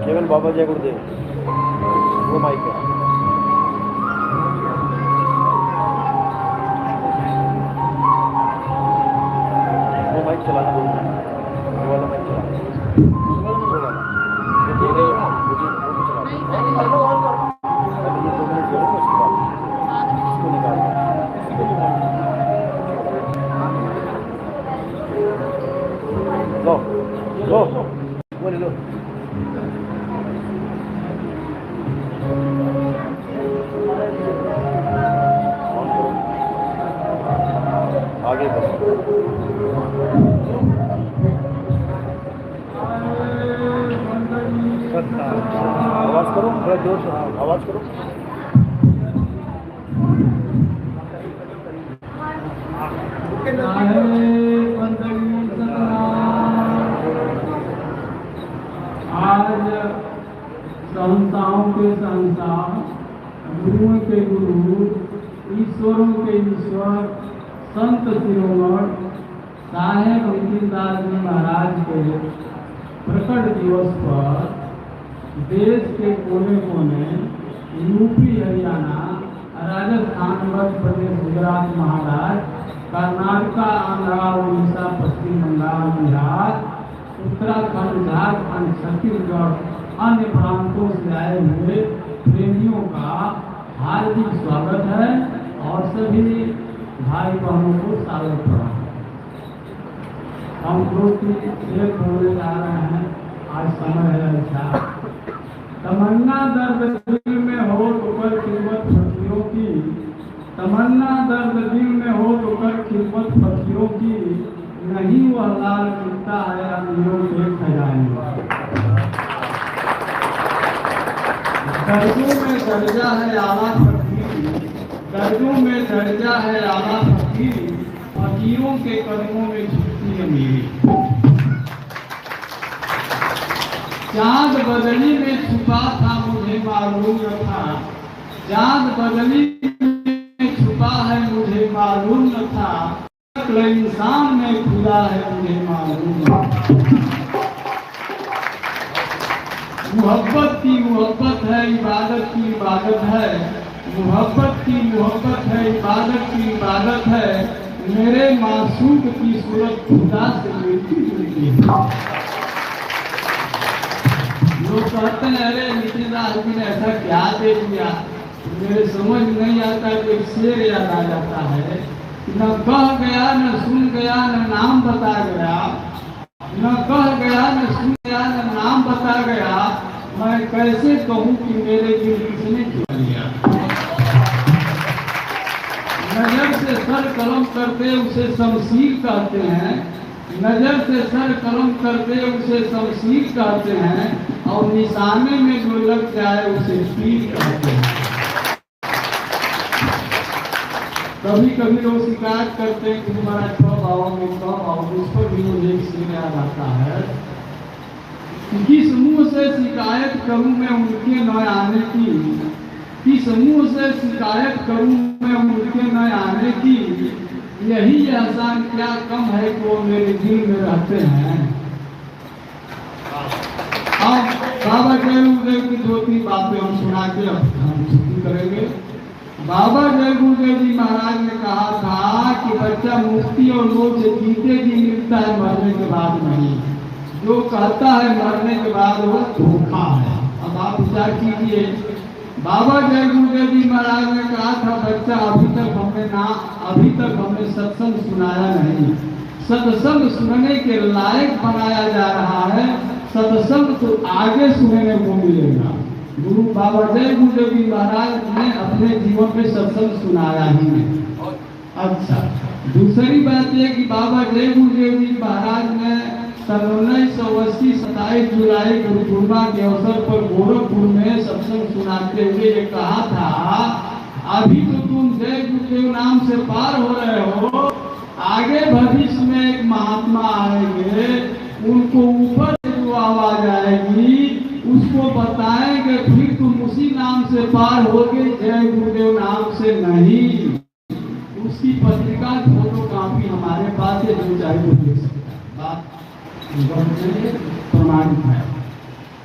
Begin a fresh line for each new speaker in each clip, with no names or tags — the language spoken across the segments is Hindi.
केवल बाबा जय गुरुदेव वो माइक है। वो माइक चलाना बोल रहा है, वो वाला माइक चलाना, वो वाला वो भी चलाना। अभी ये 2 मिनट जोड़ो उसके बाद इसको निकाल लो वो ले लो। आगे बढ़ो, आवाज करो, थोड़ा जोर से आवाज करो।
आज संताओं के संता, गुरुओं के गुरु, ईश्वरों के ईश्वर, संत शिरोमणि साहेब नितिनदास जी महाराज के प्रकट दिवस पर देश के कोने कोने, यूपी, हरियाणा, राजस्थान, मध्य प्रदेश, गुजरात, महाराष्ट्र, कर्नाटक, आंध्र, उड़ीसा, पश्चिम बंगाल, बिहार, उत्तराखंड, झारखंड, छत्तीसगढ़, अन्य प्रांतों से आए हुए प्रेमियों का हार्दिक स्वागत है और सभी भाई बहनों को स्वागत प्रणाम। हम लोग बोलने जा रहे हैं, आज समय है अच्छा। तमन्ना दर्द दिल में हो तो कर खिदमत फकीरों की, तमन्ना दर्द दिल में हो तो कर खिदमत फकीरों की, नहीं वह लाल मिलता है अमीरों के खजाने। दर्जों में दर्जा है आला फकीर, दर्जों में दर्जा है आला फकीर, फकीरों के कदमों में झुकती है मेरी। चांद बदली में छुपा था मुझे मालूम न था, चांद बदली में छुपा है मुझे मालूम न था, इंसान में खुदा है मुझे मालूम न था। मोहब्बत की मोहब्बत है, इबादत की इबादत है, मोहब्बत की मोहब्बत है, इबादत की इबादत है, मेरे मासूम की सूरत खुदा से मिलती जुलती है। लोग कहते हैं अरे नितिनदास जी ने ऐसा क्या दे दिया, मेरे समझ नहीं आता। कोई शेर याद आ जाता है, न कह गया न सुन गया न नाम बता गया, न कह गया न सुन गया न नाम बता गया, मैं कैसे कहूँ कि मेरे दिल किसने चुरा लिया। नजर से सर कलम करते उसे शमशीर कहते हैं, नजर से सर कलम करते उसे शमशीर कहते हैं, और निशाने में जो लग जाए उसे तीर कहते हैं। कभी कभी लोग शिकायत करते हैं कि तुम्हारा कब आओगे कब आओगे, उस पर भी मुझे एक शेर याद आता है। किस मुंह से शिकायत करूं मैं उनके न आने की, किस मुंह से शिकायत करूं मैं उनके न आने की, यही एहसान क्या कम है कि वो मेरे दिल में रहते हैं। अब बाबा जय गुरुदेव की 2-3 बातें हम सुना के हम छुट्टी करेंगे। बाबा जय गुरुदेव जी महाराज ने कहा था कि बच्चा मुक्ति और मोक्ष जीते जी मिलता है, मरने के बाद नहीं। जो कहता है मरने के बाद वो धोखा है। अब आप विचार कीजिए, बाबा जय गुरुदेव जी महाराज ने कहा था बच्चा अभी तक हमने सत्संग सुनाया नहीं, सत्संग सुनने के लायक बनाया जा रहा है, सत्संग तो आगे सुनने को मिलेगा। गुरु बाबा जय गुरुदेव जी महाराज ने अपने जीवन में सत्संग सुनाया ही नहीं। अच्छा, दूसरी बात यह कि बाबा जय गुरुदेव जी महाराज ने 1980 27 जुलाई गुरु पूर्णिमा के अवसर पर गोरखपुर में सत्संग सुनाते हुए ये कहा था, अभी तो तुम जय गुरुदेव नाम से पार हो रहे हो, आगे भविष्य में एक महात्मा आएंगे, उनको ऊपर से जो आवाज आएगी उसको बताएंगे, फिर तुम उसी नाम से पार होगे, जय गुरुदेव नाम से नहीं। उसकी पत्रिका फोटो कापी हमारे पास है, जो चाहे वो देख सकता है। बात प्रमाणित है।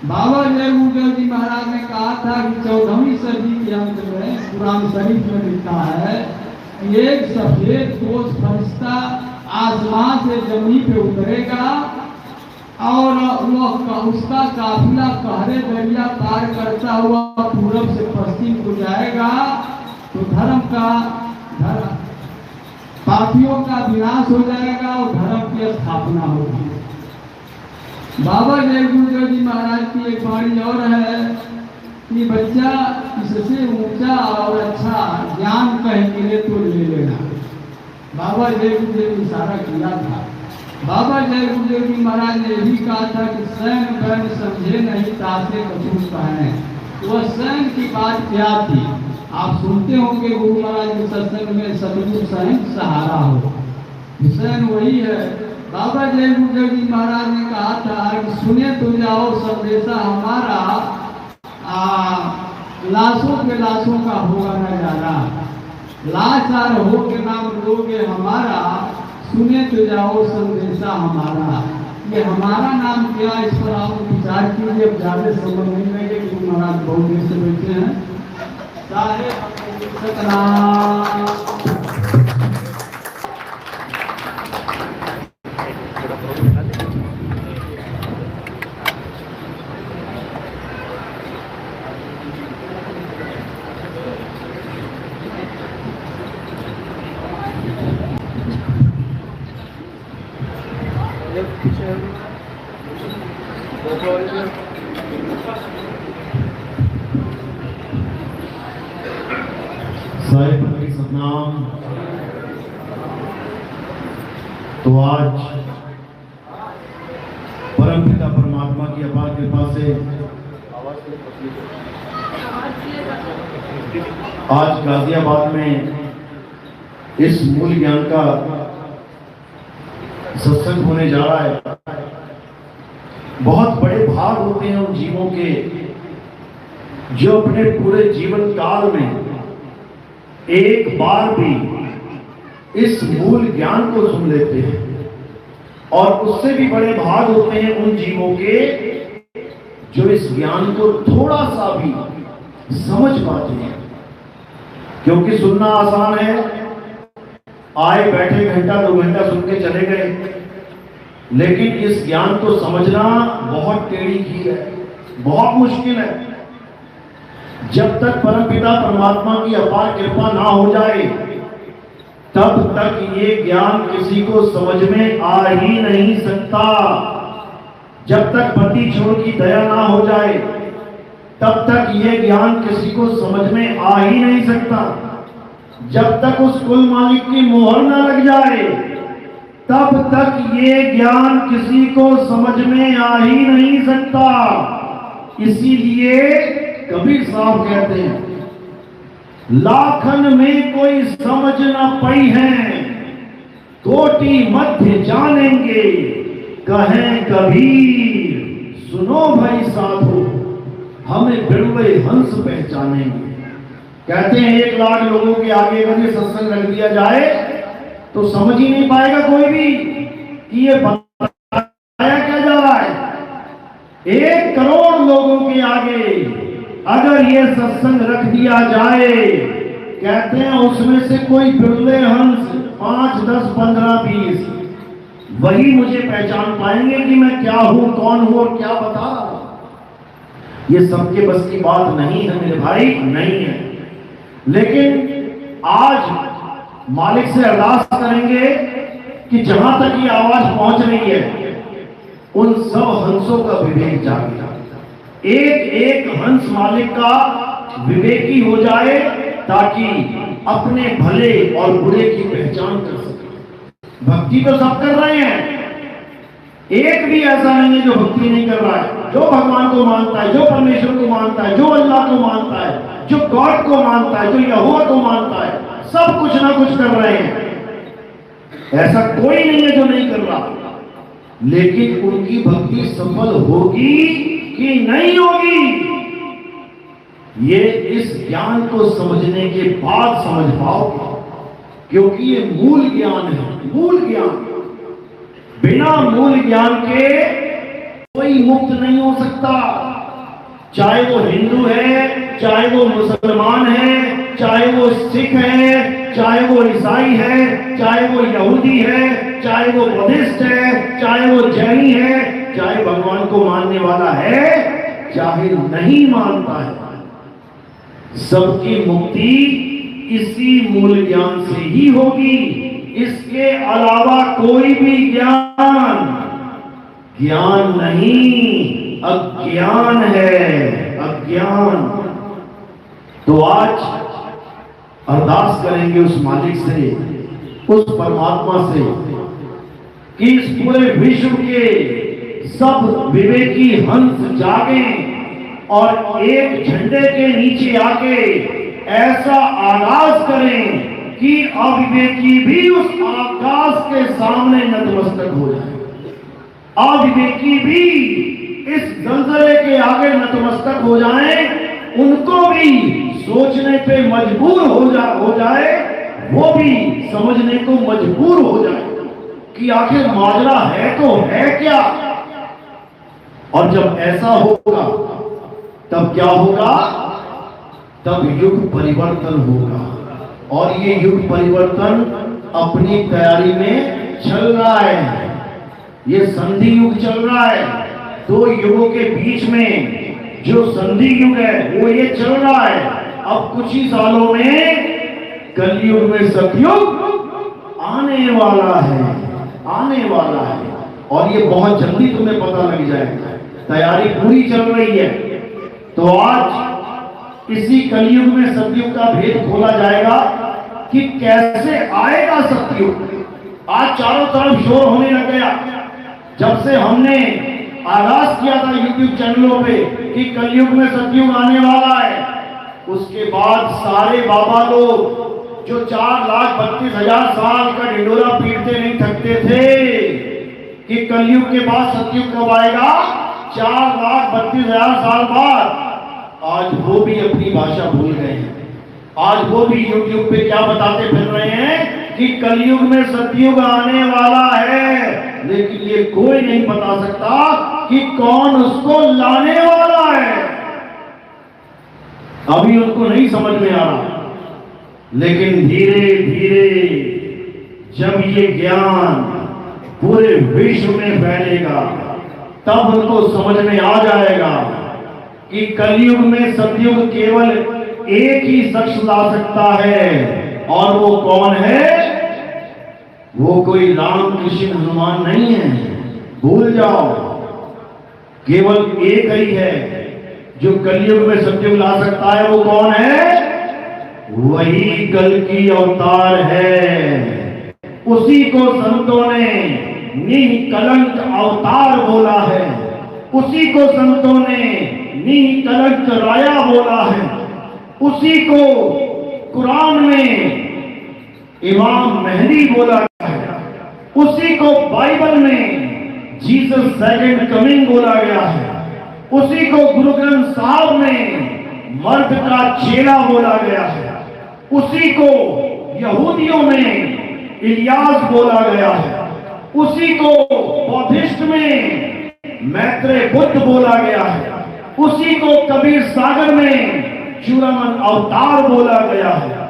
बाबा जय गुरुदेव जी महाराज ने कहा था कि 14वीं सदी के अंत में कुरान शरीफ में लिखा है कि एक सफेद पोश फरिश्ता आसमान से जमीन पे उतरेगा और वह उसका काफिला कहरे दरिया पार करता हुआ पूरब से पश्चिम को जाएगा, तो पापियों का विनाश हो जाएगा और धर्म की स्थापना होगी। बाबा जय गुरुदेव जी महाराज की एक वाणी और है कि बच्चा इससे ऊंचा और अच्छा ज्ञान कहीं मिले तो ले लेना। बाबा जय गुरुदेव ने इशारा किया था। बाबा जय गुरुदेव जी महाराज ने भी कहा था कि सैन बैन समझे नहीं तासे कछू कहने। वह सैन की बात क्या थी? आप सुनते होंगे गुरु महाराज के सत्संग में सतगुरु सैन सहारा हो, सैन वही है। बाबा जय गुरुदेव जी महाराज ने कहा था कि सुने तो जाओ संदेशा हमारा, लाशों के लाशों का होगा नजारा, लाचार हो के नाम लोगे हमारा, सुने तो जाओ संदेशा हमारा। ये हमारा नाम क्या, इस पर आप विचार कीजिए। अब ज्यादा समय नहीं लगे क्योंकि महाराज बहुत देर से बैठे हैं। सतनाम।
साहिब की सतनाम। तो आज परमपिता परमात्मा की अपार कृपा से आज गाजियाबाद में इस मूल ज्ञान का सत्संग होने जा रहा है। बहुत बड़े भाग होते हैं उन जीवों के जो अपने पूरे जीवन काल में एक बार भी इस मूल ज्ञान को सुन लेते हैं, और उससे भी बड़े भाग होते हैं उन जीवों के जो इस ज्ञान को थोड़ा सा भी समझ पाते हैं। क्योंकि सुनना आसान है, आए बैठे घंटा 2 घंटा सुन के चले गए, लेकिन इस ज्ञान को समझना बहुत टेढ़ी की है, बहुत मुश्किल है। जब तक परमपिता परमात्मा की अपार कृपा ना हो जाए तब तक ये ज्ञान किसी को समझ में आ ही नहीं सकता। जब तक पति छोड़ की दया ना हो जाए तब तक ये ज्ञान किसी को समझ में आ ही नहीं सकता। जब तक उस कुल मालिक की मोहर ना लग जाए तब तक ये ज्ञान किसी को समझ में आ ही नहीं सकता। इसीलिए कबीर साहब कहते हैं, लाखन में कोई समझ न पाई है, कोटि मध्य जानेंगे, कहें कबीर सुनो भाई साधु, हमें बिरले हंस पहचानेंगे। कहते हैं 1 लाख लोगों के आगे अगर ये सत्संग रख दिया जाए तो समझ ही नहीं पाएगा कोई भी कि ये बताया क्या जा रहा है। 1 करोड़ लोगों के आगे अगर ये सत्संग रख दिया जाए, कहते हैं उसमें से कोई बिरले हंस 5, 10, 15, 20 वही मुझे पहचान पाएंगे कि मैं क्या हूं, कौन हूं और क्या बता रहा हूं। ये सबके बस की बात नहीं है मेरे भाई, नहीं है। लेकिन आज मालिक से अरदास करेंगे कि जहां तक ये आवाज पहुंच रही है उन सब हंसों का विवेक जागे। एक हंस मालिक का विवेकी हो जाए ताकि अपने भले और बुरे की पहचान कर सके। भक्ति तो सब कर रहे हैं, एक भी ऐसा नहीं है जो भक्ति नहीं कर रहा है। जो भगवान को मानता है, जो परमेश्वर को मानता है, जो अल्लाह को मानता है, जो गॉड को मानता है, जो यहोवा को मानता है, सब कुछ ना कुछ कर रहे हैं। ऐसा कोई नहीं है जो नहीं कर रहा। लेकिन उनकी भक्ति सफल होगी कि नहीं होगी, ये इस ज्ञान को समझने के बाद समझ पाओगे। क्योंकि ये मूल ज्ञान है, मूल ज्ञान। बिना मूल ज्ञान के कोई मुक्त नहीं हो सकता। चाहे वो हिंदू है, चाहे वो मुसलमान है, चाहे वो सिख है, चाहे वो ईसाई है, चाहे वो यहूदी है, चाहे वो बुद्धिस्ट है, चाहे वो जैनी है, चाहे भगवान को मानने वाला है, चाहे नहीं मानता है, सबकी मुक्ति इसी मूल ज्ञान से ही होगी। इसके अलावा कोई भी ज्ञान नहीं, अज्ञान है, अज्ञान। तो आज अरदास करेंगे उस मालिक से, उस परमात्मा से कि इस पूरे विश्व के सब विवेकी हंस जागें और एक झंडे के नीचे आके ऐसा आगाज करें कि अविवेकी भी उस आकाश के सामने नतमस्तक हो जाए, अविवेकी भी इस जलजले के आगे नतमस्तक हो जाए, उनको भी सोचने पे मजबूर हो जाए, वो भी समझने को मजबूर हो जाए कि आखिर माजरा है तो है क्या। और जब ऐसा होगा तब क्या होगा? तब युग परिवर्तन होगा। और ये युग परिवर्तन अपनी तैयारी में चल रहा है। ये संधि युग चल रहा है। दो युगों के बीच में जो संधि युग है वो ये चल रहा है। अब कुछ ही सालों में कलयुग में सतयुग आने वाला है, आने वाला है। और ये बहुत जल्दी तुम्हें पता लग जाएगा। तैयारी पूरी चल रही है। तो आज इसी कलयुग में सतयुग का भेद खोला जाएगा कि कैसे आएगा सतयुग। आज चारों तरफ शोर होने लग गया। जब से हमने आगाज किया था यूट्यूब चैनलों पे कि कलयुग में सतयुग आने वाला है, उसके बाद सारे बाबा लोग जो 4,32,000 साल का ढिंडोरा पीटते नहीं थकते थे कि कलयुग के बाद सतयुग कब आएगा, 4,32,000 साल बाद, आज वो भी अपनी भाषा भूल गए हैं। आज वो भी यूट्यूब पे क्या बताते फिर रहे हैं कि कलयुग में सतयुग आने वाला है, लेकिन ये कोई नहीं बता सकता कि कौन उसको लाने वाला है। अभी उनको नहीं समझ में आ रहा, लेकिन धीरे धीरे जब ये ज्ञान पूरे विश्व में फैलेगा तब उनको समझ में आ जाएगा कि कलयुग में सतयुग केवल एक ही शख्स ला सकता है। और वो कौन है? वो कोई राम कृष्ण हनुमान नहीं है। भूल जाओ, केवल एक ही है जो कलयुग में सतयुग ला सकता है। वो कौन है? वही कल्कि अवतार है। उसी को संतों ने निकलंक अवतार बोला है। उसी को संतों ने निकलंक राया बोला है। उसी को कुरान में इमाम मेहदी बोला है। उसी को बाइबल में जीसस सेकंड कमिंग बोला गया है। उसी को गुरु ग्रंथ साहब में मर्द का चेला बोला गया है। उसी को यहूदियों में इलियास बोला गया है। उसी को बौद्धिस्ट में मैत्रेय बुद्ध बोला गया है। उसी को कबीर सागर में चूड़ामन अवतार बोला गया है।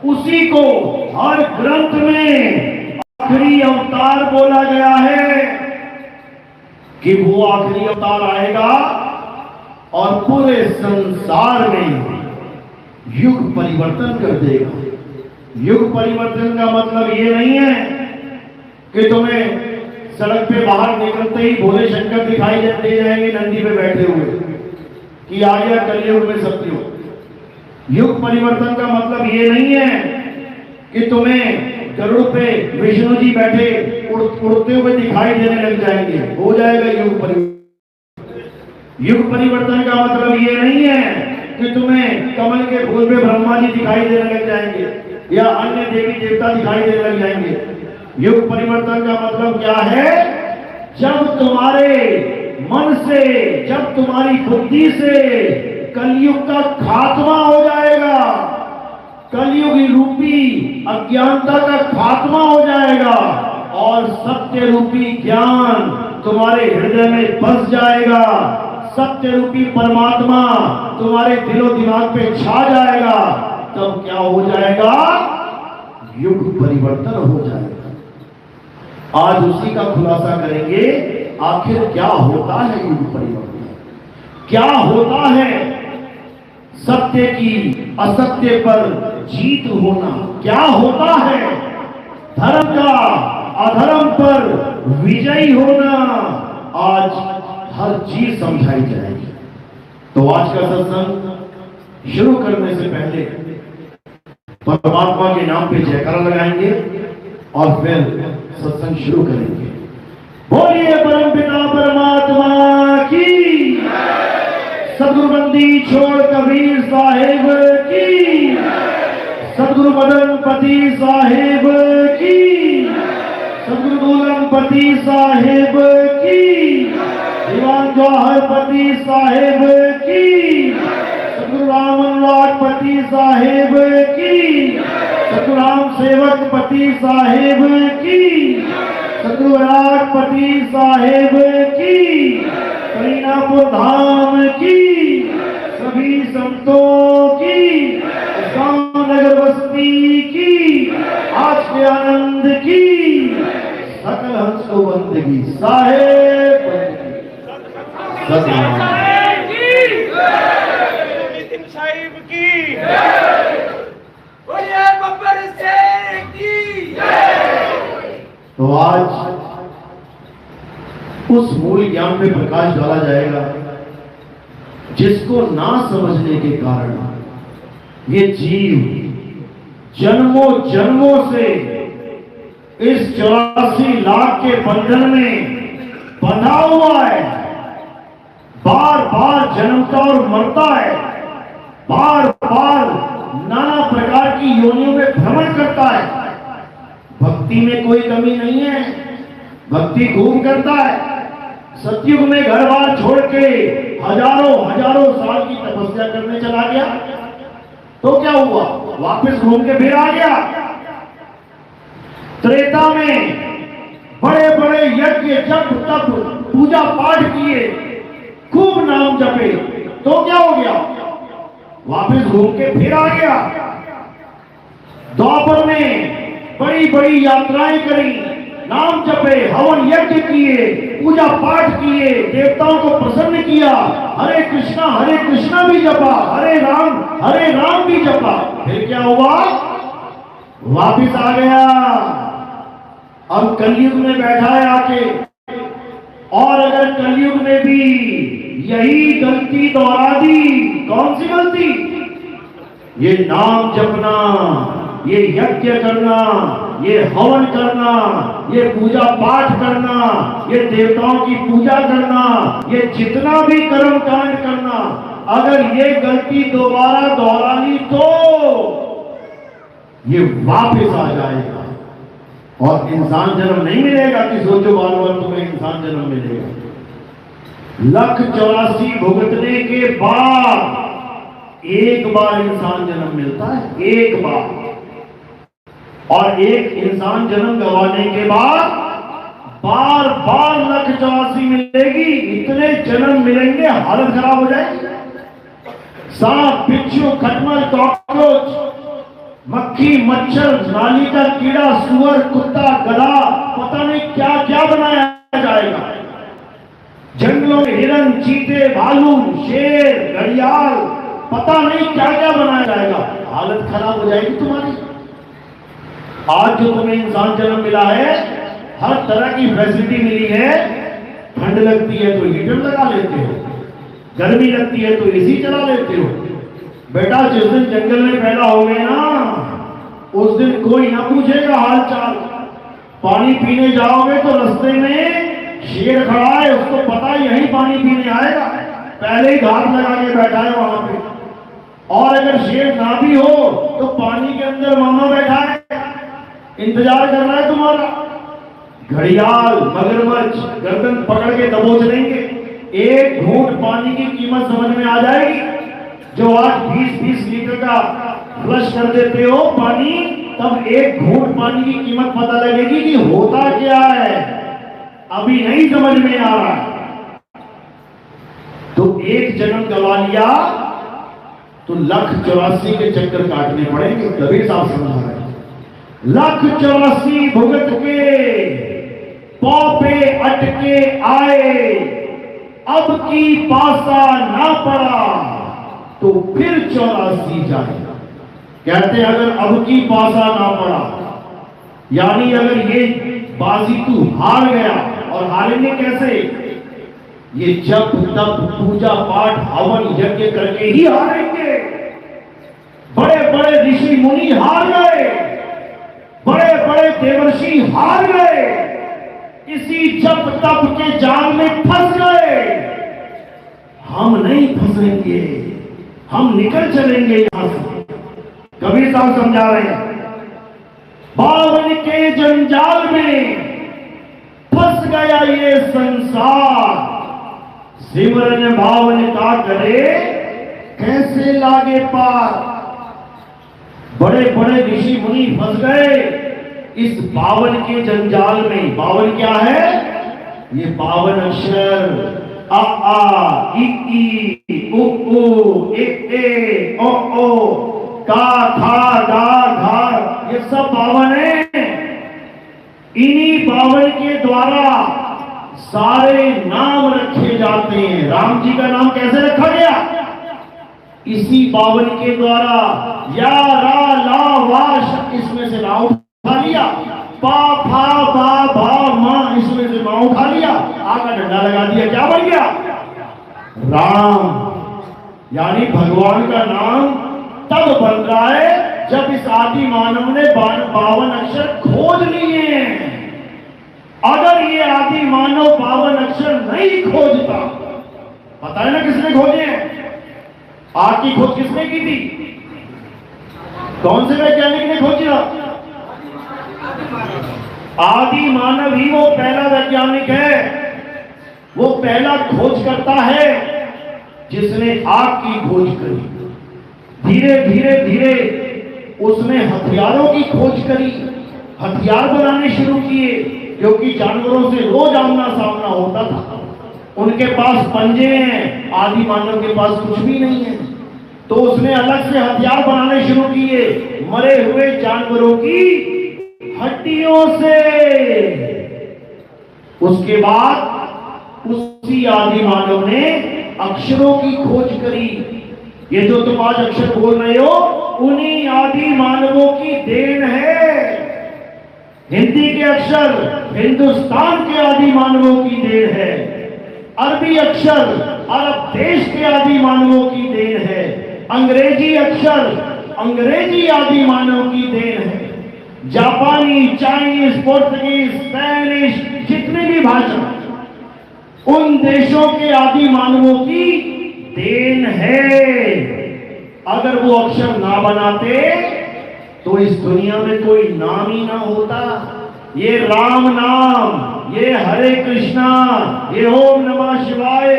उसी को हर ग्रंथ में आखिरी अवतार बोला गया है कि वो आखिरी अवतार आएगा और पूरे संसार में युग परिवर्तन कर देगा। युग परिवर्तन का मतलब ये नहीं है कि तुम्हें सड़क पे बाहर निकलते ही भोले शंकर दिखाई दे जाएंगे नंदी पे बैठे हुए कि आ गया कलयुग में सतयुग। युग परिवर्तन का मतलब ये नहीं है कि तुम्हें गरुड़ पे विष्णु जी बैठे उड़ते हुए दिखाई देने लग जाएंगे, हो जाएगा युग परिवर्तन। युग परिवर्तन का मतलब ये नहीं है कि तुम्हें कमल के फूल पे ब्रह्मा जी दिखाई देने लग जाएंगे या अन्य देवी देवता दिखाई देने लग जाएंगे। युग परिवर्तन का मतलब क्या है? जब तुम्हारे मन से, जब तुम्हारी बुद्धि से कलयुग का खात्मा हो जाएगा, कलयुग रूपी अज्ञानता का खात्मा हो जाएगा और सत्य रूपी ज्ञान तुम्हारे हृदय में बस जाएगा। सत्य रूपी परमात्मा तुम्हारे दिलो दिमाग पे छा जाएगा, तब क्या हो जाएगा? युग परिवर्तन हो जाएगा। आज उसी का खुलासा करेंगे, आखिर क्या होता है युग परिवर्तन, क्या होता है सत्य की असत्य पर जीत होना, क्या होता है धर्म का अधर्म पर विजयी होना। आज हर चीज समझाई जाएगी। तो आज का सत्संग शुरू करने से पहले परमात्मा के नाम पे जयकारा लगाएंगे और फिर सत्संग शुरू करेंगे। बोलिए परम पिता परमात्मा की, सदगुरु बंदी छोड़ कबीर साहेब की, सदगुरु मदन पति साहेब की, सदगुरु दूलन पति साहेब की, दीवान जवाहर पति साहेब की, सदगुरु रामन लाट पति साहेब की, सदगुरु राम सेवक पति साहेब की, सदगुरु विराट पति साहेब की, करीनापुर धाम की, सभी संतों की, नगर बस्ती की, आज के आनंद की, सकल हंस को बंदगी साहेब
साहिब की, बोलिए बब्बर शेर की।
तो आज उस मूल ज्ञान पे प्रकाश डाला जाएगा जिसको ना समझने के कारण ये जीव जन्मों जन्मों से इस 84 लाख के बंधन में बंधा हुआ है, बार बार जन्मता और मरता है, बार बार नाना प्रकार की योनियों में भ्रमण करता है। भक्ति में कोई कमी नहीं है, भक्ति खूब करता है। सतयुग में घर बार छोड़ के हजारों हजारों साल की तपस्या करने चला गया, तो क्या हुआ? वापस घूम के फिर आ गया। त्रेता में बड़े बड़े यज्ञ जप तप पूजा पाठ किए, खूब नाम जपे, तो क्या हो गया? वापस घूम के फिर आ गया। द्वापर में बड़ी बड़ी यात्राएं करी, नाम जपे, हवन यज्ञ किए, पूजा पाठ किए, देवताओं को प्रसन्न किया, हरे कृष्णा भी जपा, हरे राम भी जपा। फिर क्या हुआ? वापिस आ गया। अब कलयुग में बैठा है आके, और अगर कलयुग में भी यही गलती दोहरा दी, कौन सी गलती? ये नाम जपना, ये यज्ञ करना, ये हवन करना, ये पूजा पाठ करना, ये देवताओं की पूजा करना, ये जितना भी कर्म कांड करना, अगर ये गलती दोबारा दोहरा ली तो ये वापस आ जाएगा और इंसान जन्म नहीं मिलेगा कि सोचो बार बार तुम्हें इंसान जन्म मिलेगा। 184 भुगतने के बाद एक बार इंसान जन्म मिलता है, एक बार। और एक इंसान जन्म गंवाने के बाद बार बार 184 मिलेगी। इतने जन्म मिलेंगे, हालत खराब हो जाएगी। सांप, बिच्छू, खटमल, कॉकरोच, मक्खी, मच्छर, नाली का कीड़ा, सुअर, कुत्ता, गधा, पता नहीं क्या क्या बनाया जाएगा। जंगलों में हिरन, चीते, भालू, शेर, घड़ियाल, पता नहीं क्या क्या बनाया जाएगा। हालत खराब हो जाएगी तुम्हारी। आज जो तुम्हें इंसान जन्म मिला है, हर तरह की फैसिलिटी मिली है। ठंड लगती है तो हीटर लगा लेते हो, गर्मी लगती है तो एसी चला लेते हो। बेटा जिस दिन जंगल में पैदा हो गए ना, उस दिन कोई ना पूछेगा हाल चाल। पानी पीने जाओगे तो रास्ते में शेर खड़ा है, उसको पता है यही पानी पीने आएगा, पहले ही घाट लगा के बैठा है वहां पे। और अगर शेर ना भी हो तो पानी के अंदर मामा बैठा है, इंतजार कर रहा है तुम्हारा। घड़ियाल, मगरमच्छ गर्दन पकड़ के दबोच लेंगे। एक घूंट पानी की कीमत समझ में आ जाएगी। जो आज 20-20 लीटर का फ्लश कर देते हो पानी, तब एक घूंट पानी की कीमत पता लगेगी कि होता क्या है। अभी नहीं समझ में आ रहा। तो एक जन्म गवा लिया तो 1,84 के चक्कर काटने पड़ेंगे। कबीर साहब समझा रहे हैं, 1,84 भुगत के पौ पे अटके आए, अब की पासा ना पड़ा तो फिर 84 जाए। कहते अगर अब की पासा ना पड़ा, यानी अगर ये बाजी तू हार गया, और हारेंगे कैसे? ये जप तप पूजा पाठ हवन यज्ञ करके ही हारेंगे। बड़े बड़े ऋषि मुनि हार गए, बड़े बड़े देवर्षि हार गए, इसी जप तप के जाल में फंस गए। हम नहीं फंसेंगे, हम निकल चलेंगे यहां से। कबीर साहब समझा रहे हैं, बावन के जंजाल में फंस गया ये संसार, सिमरन भावन का करे कैसे लागे पार। बड़े बड़े ऋषि मुनि फंस गए इस बावन के जंजाल में। बावन क्या है? ये 52 अक्षर, आ आ ई ई उ उ ए ए ओ ओ का खा गा घा, ये सब 52 है। इन्हीं 52 के द्वारा सारे नाम रखे जाते हैं। राम जी का नाम कैसे रखा गया? इसी 52 के द्वारा। या रा ला वा, इसमें से ला उठा लिया, पा फा बा भा मा, इसमें से मा उठा लिया, आका डंडा लगा दिया, क्या बन गया? राम। यानी भगवान का नाम तब बन रहा है जब इस आदि मानव ने 52 अक्षर खोज लिए हैं। अगर ये आदि मानव 52 अक्षर नहीं खोजता, पता है ना किसने खोजे हैं? आग की खोज किसने की थी? कौन से वैज्ञानिक ने खोजा? आदि मानव ही वो पहला वैज्ञानिक है, वो पहला खोज करता है जिसने आग की खोज करी। धीरे धीरे धीरे उसने हथियारों की खोज करी, हथियार बनाने शुरू किए, क्योंकि जानवरों से रोज आमना सामना होता था। उनके पास पंजे हैं, आदि मानव के पास कुछ भी नहीं है, तो उसने अलग से हथियार बनाने शुरू किए मरे हुए जानवरों की हड्डियों से। उसके बाद उसी आदि मानव ने अक्षरों की खोज करी। ये जो तुम आज अक्षर बोल रहे हो, उन्हीं आदि मानवों की देन है। हिंदी के अक्षर हिंदुस्तान के आदि मानवों की देन है। अरबी अक्षर अरब देश के आदि मानवों की देन है। अंग्रेजी अक्षर अंग्रेजी आदि मानव की देन है। जापानी, चाइनीज, पुर्तगीज, स्पेनिश, जितनी भी भाषा उन देशों के आदि मानवों की देन है। अगर वो अक्षर ना बनाते तो इस दुनिया में कोई नाम ही ना होता। ये राम नाम, ये हरे कृष्णा, ये ओम नमः शिवाय,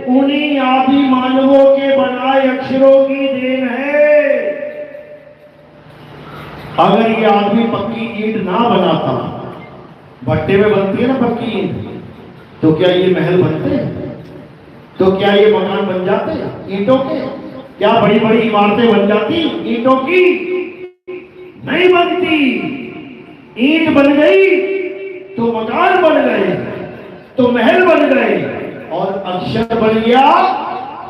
उन्हीं आदि मानवों के बनाए अक्षरों की देन है। अगर ये आदमी पक्की ईंट ना बनाता, भट्टे में बनती है ना पक्की ईंट, तो क्या ये महल बनते? तो क्या ये मकान बन जाते ईंटों के? क्या बड़ी बड़ी इमारतें बन जाती ईंटों की? नहीं बनती। ईंट बन गई तो मकान बन गए, तो महल बन गए, और अक्षर बन गया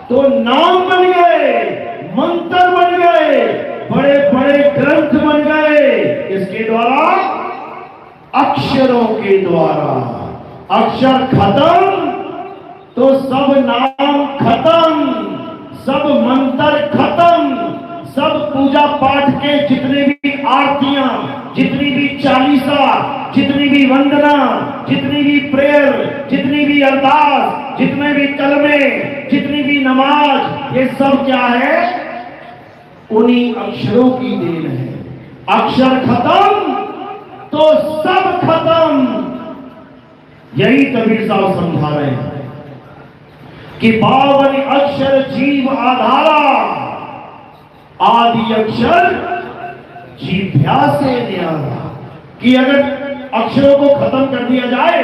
तो नाम बन गए, मंत्र बन गए, बड़े बड़े ग्रंथ बन गए। इसके द्वारा, अक्षरों के द्वारा। अक्षर खत्म तो सब नाम खत्म, सब मंत्र खत्म, सब पूजा पाठ के जितने भी आरतियां, जितनी भी चालीसा, जितनी भी वंदना, जितनी भी प्रेयर, जितनी भी अरदास, जितने भी कलमे, जितनी भी नमाज, ये सब क्या है? उन्हीं अक्षरों की देन है। अक्षर खत्म तो सब खत्म। यही कबीर साहब समझा रहे हैं कि 52 अक्षर जीव आधारा, आदि अक्षर जीभ्या से न्यारा। कि अगर अक्षरों को खत्म कर दिया जाए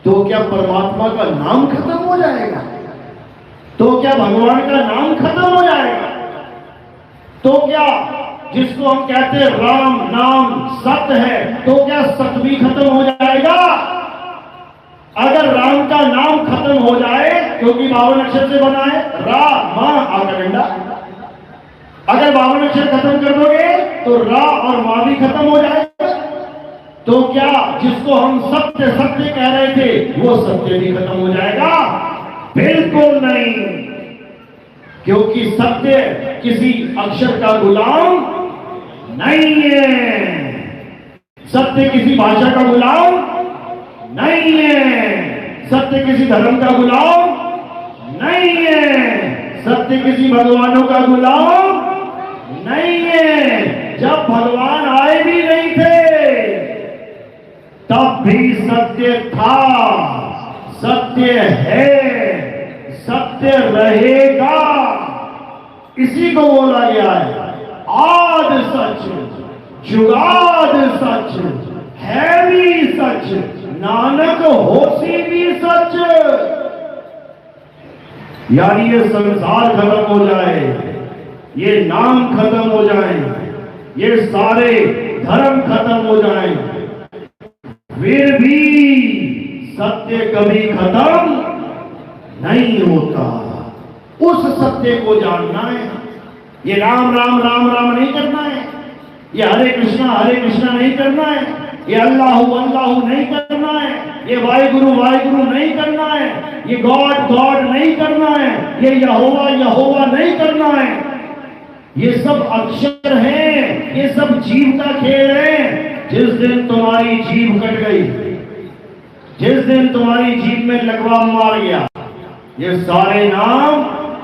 तो क्या परमात्मा का नाम खत्म हो जाएगा? तो क्या भगवान का नाम खत्म हो जाएगा? तो क्या जिसको हम कहते हैं राम नाम सत्य है, तो क्या सत्य भी खत्म हो जाएगा? अगर राम का नाम खत्म हो जाए, क्योंकि 52 अक्षर से बना है, रा मा आकरंडा, अगर 52 अक्षर खत्म कर दोगे तो रा और मा भी खत्म हो जाएगा। तो क्या जिसको हम सत्य सत्य कह रहे थे वो सत्य भी खत्म हो जाएगा? बिल्कुल नहीं, क्योंकि सत्य किसी अक्षर का गुलाम नहीं है, सत्य किसी भाषा का गुलाम नहीं है, सत्य किसी धर्म का गुलाम नहीं है, सत्य किसी भगवानों का गुलाम नहीं है। जब भगवान आए भी नहीं थे तब भी सत्य था, सत्य है, सत्य रहेगा। इसी को बोला गया है आद सच, जुगाद सच, है भी सच, नानक होसी भी सच। यानी ये संसार खत्म हो जाए, ये नाम खत्म हो जाए, ये सारे धर्म खत्म हो जाए, फिर भी सत्य कभी खत्म नहीं होता। उस सत्य को जानना है। ये राम राम राम राम नहीं करना है, ये हरे कृष्णा नहीं करना है, ये अल्लाहु अल्लाहु नहीं करना है, ये वाहिगुरु नहीं करना है, ये गॉड गॉड नहीं करना है, ये यहोवा यहोवा नहीं करना है। ये सब अक्षर हैं, ये सब जीव का खेल है। जिस दिन तुम्हारी जीभ कट गई, जिस दिन तुम्हारी जीभ में लकवा मार गया, ये सारे नाम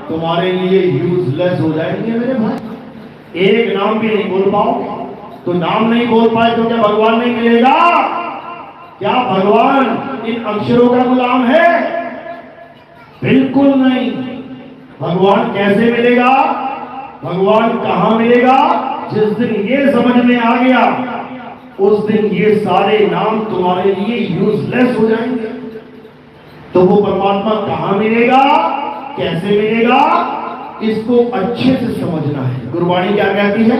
तुम्हारे लिए यूजलेस हो जाएंगे मेरे भाई। एक नाम भी नहीं बोल पाओगे, तो नाम नहीं बोल पाए तो क्या भगवान नहीं मिलेगा? क्या भगवान इन अक्षरों का गुलाम है? बिल्कुल नहीं। भगवान कैसे मिलेगा? भगवान कहां मिलेगा? जिस दिन ये समझ में आ गया, उस दिन ये सारे नाम तुम्हारे लिए यूजलेस हो जाएंगे। तो वो परमात्मा कहां मिलेगा, कैसे मिलेगा, इसको अच्छे से समझना है। गुरबाणी क्या कहती है?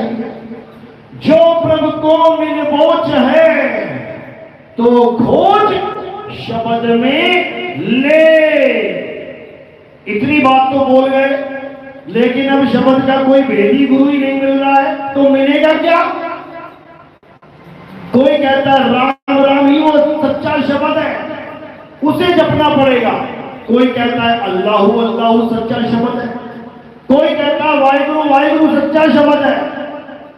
जो प्रभु को मिल बोच है तो खोज शब्द में ले। इतनी बात तो बोल गए, लेकिन अब शब्द का कोई भेदी गुरु ही नहीं मिल रहा है, तो मिलेगा क्या? कोई कहता है राम राम ही वो सच्चा शब्द है, उसे जपना पड़ेगा। कोई कहता है अल्लाहु अल्लाहु सच्चा शब्द है, कोई कहता है वाहिगुरु वाहिगुरु सच्चा शब्द है,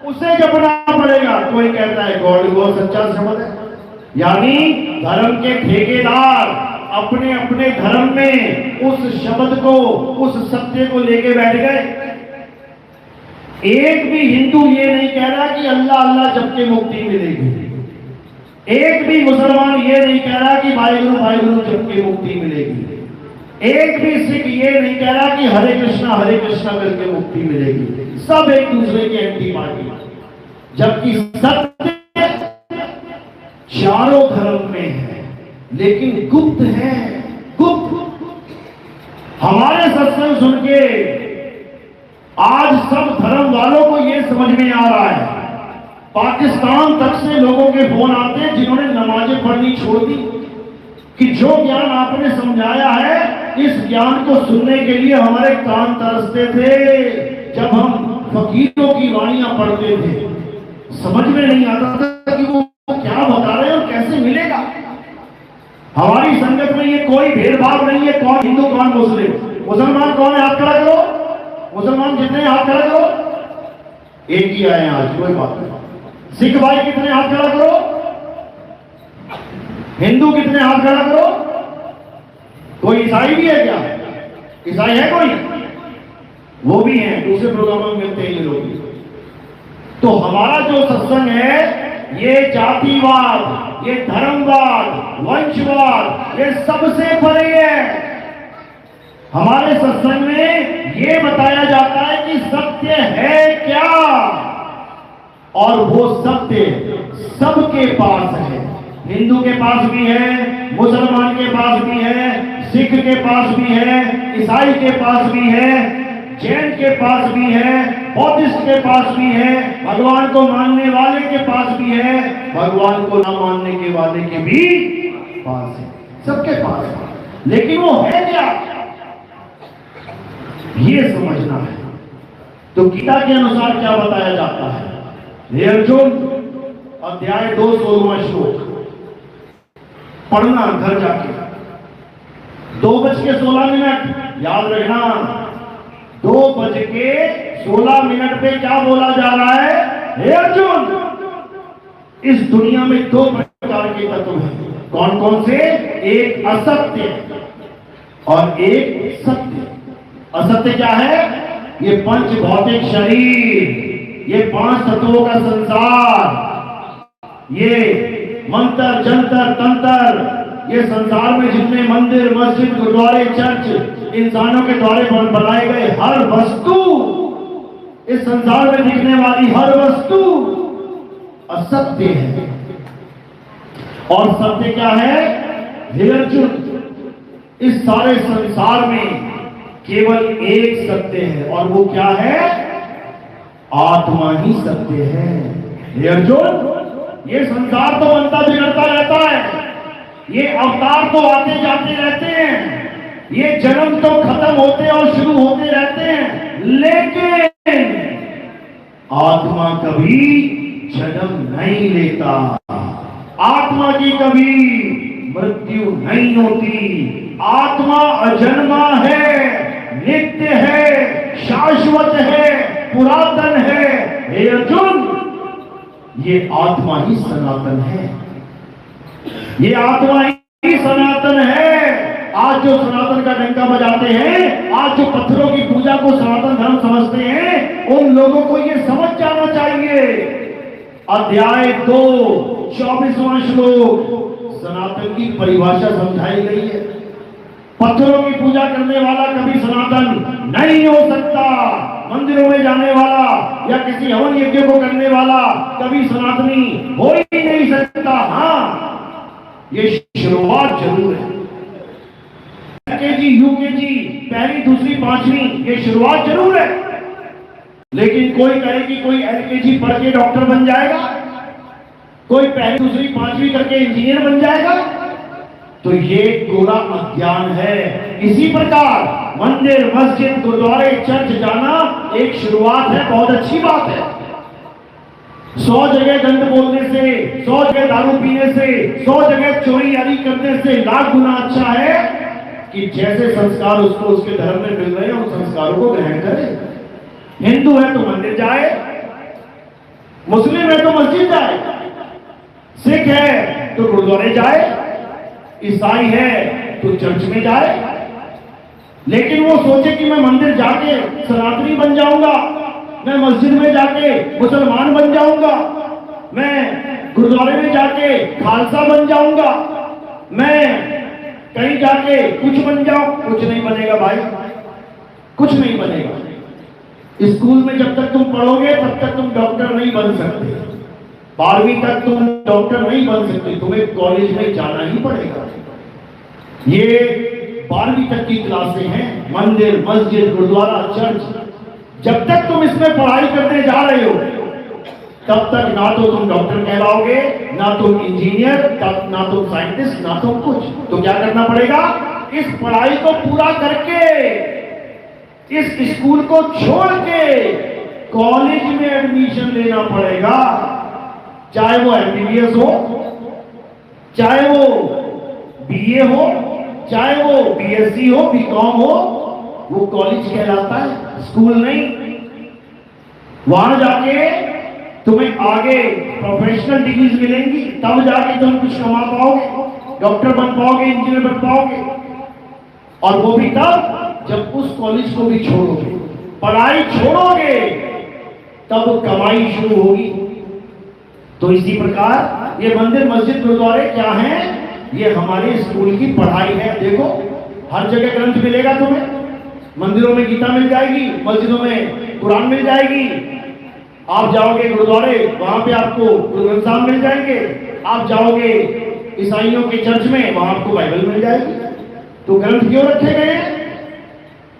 उसे जपना पड़ेगा। कोई कहता है गॉड गॉड सच्चा शब्द है। यानी धर्म के ठेकेदार अपने अपने धर्म में उस शब्द को, उस सत्य को लेके बैठ गए। एक भी हिंदू ये नहीं कह रहा कि अल्लाह अल्लाह जप के मुक्ति मिलेगी। एक भी मुसलमान ये नहीं कह रहा कि वाहिगुरु वाहिगुरु जप के मुक्ति मिलेगी। एक भी सिख ये नहीं कह रहा कि हरे कृष्णा करके मुक्ति मिलेगी। सब एक दूसरे के एंटी पार्टी, जबकि सत्य चारों धर्म में है, लेकिन गुप्त है, गुप्त। हमारे सत्संग सुन के आज सब धर्म वालों को यह समझ में आ रहा है। पाकिस्तान तक से लोगों के फोन आते हैं जिन्होंने नमाजें पढ़नी छोड़ दी, कि जो ज्ञान आपने समझाया है, इस ज्ञान को सुनने के लिए हमारे कान तरसते थे। जब हम फकीरों की वाणियां पढ़ते थे, समझ में नहीं आता था कि वो क्या बता रहे हैं और कैसे मिलेगा। हमारी संगत में ये कोई भेदभाव नहीं है, कौन हिंदू कौन मुस्लिम, मुसलमान कौन है हाथ खड़ा करो, मुसलमान कितने हाथ खड़ा करो, एक ही आए आज, कोई बात नहीं। सिख भाई कितने हाथ खड़ा करो, हिंदू कितने हाथ खड़ा करो। कोई ईसाई भी है क्या? ईसाई है कोई? वो भी है, दूसरे प्रोग्रामों में मिलते हैं ये लोग। तो हमारा जो सत्संग है, ये जातिवाद, ये धर्मवाद, वंशवाद, ये सबसे परे है। हमारे सत्संग में ये बताया जाता है कि सत्य है क्या, और वो सत्य सबके पास है। हिंदू के पास भी है, मुसलमान के पास भी है, सिख के पास भी है, ईसाई के पास भी है, जैन के पास भी है, बौद्धिस्ट के पास भी है, भगवान को मानने वाले के पास भी है, भगवान को न मानने के वाले के भी पास है, सबके पास है। लेकिन वो है क्या, ये समझना है। तो गीता के अनुसार क्या बताया जाता है? हे अर्जुन, अध्याय 2 16वां श्लोक पढ़ना घर जाके। 2:16 याद रखना, 2:16 पे क्या बोला जा रहा है? हे अर्जुन, इस दुनिया में 2 प्रकार के तत्व हैं। कौन कौन से? एक असत्य और एक सत्य। असत्य क्या है? ये पंच भौतिक शरीर, ये 5 तत्वों का संसार, ये मंत्र जंतर तंत्र, ये संसार में जितने मंदिर मस्जिद गुरुद्वारे चर्च इंसानों के द्वारा बनाए गए हर वस्तु, इस संसार में दिखने वाली हर वस्तु असत्य है। और सत्य क्या है? हे अर्जुन, इस सारे संसार में केवल एक सत्य है, और वो क्या है? आत्मा ही सत्य है। हे अर्जुन, ये संसार तो बनता बिगड़ता रहता है, ये अवतार तो आते जाते रहते हैं, ये जन्म तो खत्म होते और शुरू होते रहते हैं, लेकिन आत्मा कभी जन्म नहीं लेता, आत्मा की कभी मृत्यु नहीं होती। आत्मा अजन्मा है, नित्य है, शाश्वत है, पुरातन है। हे अर्जुन, ये आत्मा ही सनातन है, ये आत्मा ही सनातन है। आज जो सनातन का डंका बजाते हैं, आज जो पत्थरों की पूजा को सनातन धर्म समझते हैं, उन लोगों को ये समझ जाना चाहिए। अध्याय 2 24वां श्लोक सनातन की परिभाषा समझाई गई है। पत्थरों की पूजा करने वाला कभी सनातन नहीं हो सकता। मंदिरों में जाने वाला या किसी हवन यज्ञ को करने वाला कभी सनातनी हो ही नहीं सकता। हाँ, ये शुरुआत जरूर है। एलकेजी, यूकेजी, पहली, दूसरी, 5वीं, ये शुरुआत जरूर है। लेकिन कोई कहे कि कोई एलकेजी पढ़ के डॉक्टर बन जाएगा, कोई पहली, दूसरी, 5वीं करके इंजीनियर बन जाएगा, तो ये पूरा अज्ञान है। इसी प्रकार मंदिर मस्जिद गुरुद्वारे चर्च जाना एक शुरुआत है, बहुत अच्छी बात है। 100 जगह गंद बोलने से, 100 जगह दारू पीने से, 100 जगह चोरी यारी करने से लाख गुना अच्छा है कि जैसे संस्कार उसको उसके धर्म में मिल रहे हैं उन संस्कारों को ग्रहण करे। हिंदू है तो मंदिर जाए, मुस्लिम है तो मस्जिद जाए, सिख है तो गुरुद्वारे जाए, ईसाई है तो चर्च में जाए। लेकिन वो सोचे कि मैं मंदिर जाके सनातनी बन जाऊंगा, मैं मस्जिद में जाके मुसलमान बन जाऊंगा, मैं गुरुद्वारे में जाके खालसा बन जाऊंगा, मैं कहीं जाके कुछ बन जाऊं। कुछ नहीं बनेगा भाई, कुछ नहीं बनेगा। स्कूल में जब तक तुम पढ़ोगे तब तक तुम डॉक्टर नहीं बन सकते, 12वीं तक तुम डॉक्टर नहीं बन सकते, तुम्हें कॉलेज में जाना ही पड़ेगा। ये 12वीं तक की क्लासें हैं, मंदिर मस्जिद गुरुद्वारा चर्च। जब तक तुम इसमें पढ़ाई करने जा रहे हो तब तक ना तो तुम डॉक्टर कहलाओगे, ना तुम इंजीनियर, ना तुम साइंटिस्ट, ना तुम कुछ। तो क्या करना पड़ेगा? इस पढ़ाई को पूरा करके, इस स्कूल को छोड़ के कॉलेज में एडमिशन लेना पड़ेगा। चाहे वो एमबीबीएस हो, चाहे वो बीए हो, चाहे वो बीएससी हो, बीकॉम हो, वो कॉलेज कहलाता है, स्कूल नहीं। वहां जाके तुम्हें आगे प्रोफेशनल डिग्रीज मिलेंगी, तब जाके तुम कुछ कमा पाओगे, डॉक्टर बन पाओगे, इंजीनियर बन पाओगे। और वो भी तब जब उस कॉलेज को भी छोड़ोगे, पढ़ाई छोड़ोगे, तब कमाई शुरू होगी। तो इसी प्रकार ये मंदिर मस्जिद गुरुद्वारे क्या हैं? ये हमारे स्कूल की पढ़ाई है। देखो, हर जगह ग्रंथ मिलेगा तुम्हें, मंदिरों में गीता मिल जाएगी, मस्जिदों में कुरान मिल जाएगी। आप जाओगे गुरुद्वारे, वहां पे आपको गुरु ग्रंथ साहब मिल जाएंगे। आप जाओगे ईसाइयों के चर्च में, वहां आपको बाइबल मिल जाएगी। तो ग्रंथ क्यों रखे गए?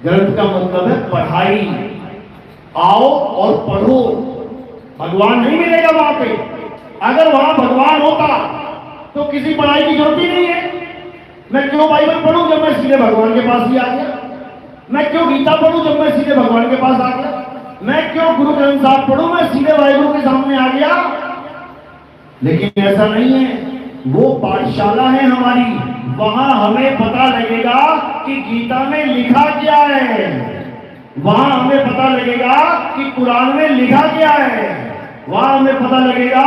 ग्रंथ का मतलब है पढ़ाई। आओ और पढ़ो। भगवान नहीं मिलेगा वहां पे। अगर वहां भगवान होता तो किसी पढ़ाई की जरूरत ही नहीं है। मैं क्यों बाइबल पढ़ूं जब मैं सीधे भगवान के पास ही आ गया? मैं क्यों गीता पढ़ूं जब मैं सीधे भगवान के पास आ गया? मैं क्यों गुरु ग्रंथ साहब पढ़ूं, मैं सीधे वाहिगुरु के सामने आ गया? लेकिन ऐसा नहीं है। वो पाठशाला है हमारी, वहां हमें पता लगेगा कि गीता में लिखा क्या है, वहां हमें पता लगेगा कि कुरान में लिखा क्या है, वहां हमें पता लगेगा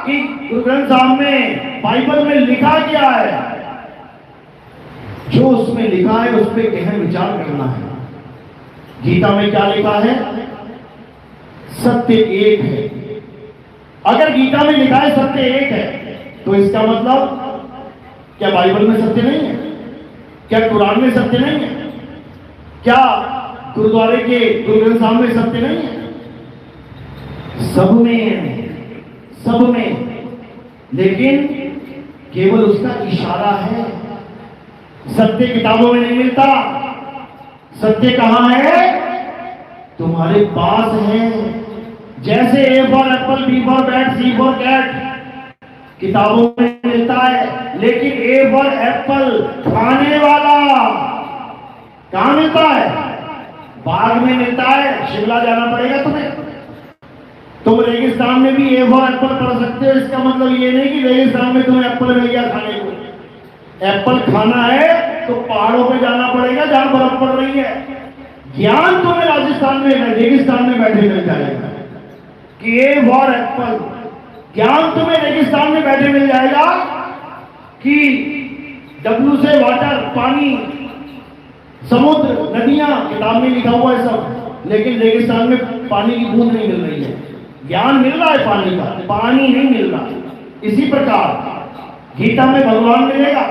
कि गुरु ग्रंथ साहब में, बाइबल में लिखा क्या है। जो उसमें लिखा है उस पर गहन विचार करना है। गीता में क्या लिखा है? सत्य एक है। अगर गीता में लिखा है सत्य एक है, तो इसका मतलब क्या बाइबल में सत्य नहीं है? क्या कुरान में सत्य नहीं है? क्या गुरुद्वारे के गुरु ग्रंथ साहब में सत्य नहीं है? सब में है, सब में। लेकिन केवल उसका इशारा है। सत्य किताबों में नहीं मिलता। सत्य कहां है? तुम्हारे पास है। जैसे A for apple, B for bat, C for cat किताबों में मिलता है, लेकिन ए फॉर एप्पल खाने वाला कहां मिलता है? बाग में मिलता है। शिमला जाना पड़ेगा तुम्हें। तुम रेगिस्तान में भी ए फॉर एप्पल पढ़ सकते हो। इसका मतलब ये नहीं कि रेगिस्तान में तुम्हें एप्पल मिल गया खाने को। एप्पल खाना है तो पहाड़ों पे जाना पड़ेगा जहां बर्फ पड़ रही है। ज्ञान तुम्हें राजस्थान में, रेगिस्तान में बैठे मिल जाएगा कि ए फॉर एप्पल। ज्ञान तुम्हें रेगिस्तान में बैठे मिल जाएगा कि डब्ल्यू से वाटर, पानी, समुद्र, नदियां, किताब में लिखा हुआ है सब, लेकिन रेगिस्तान में पानी की बूंद नहीं मिल रही है। ज्ञान मिल रहा है पानी का, पानी नहीं मिल रहा। इसी प्रकार गीता में भगवान मिलेगा,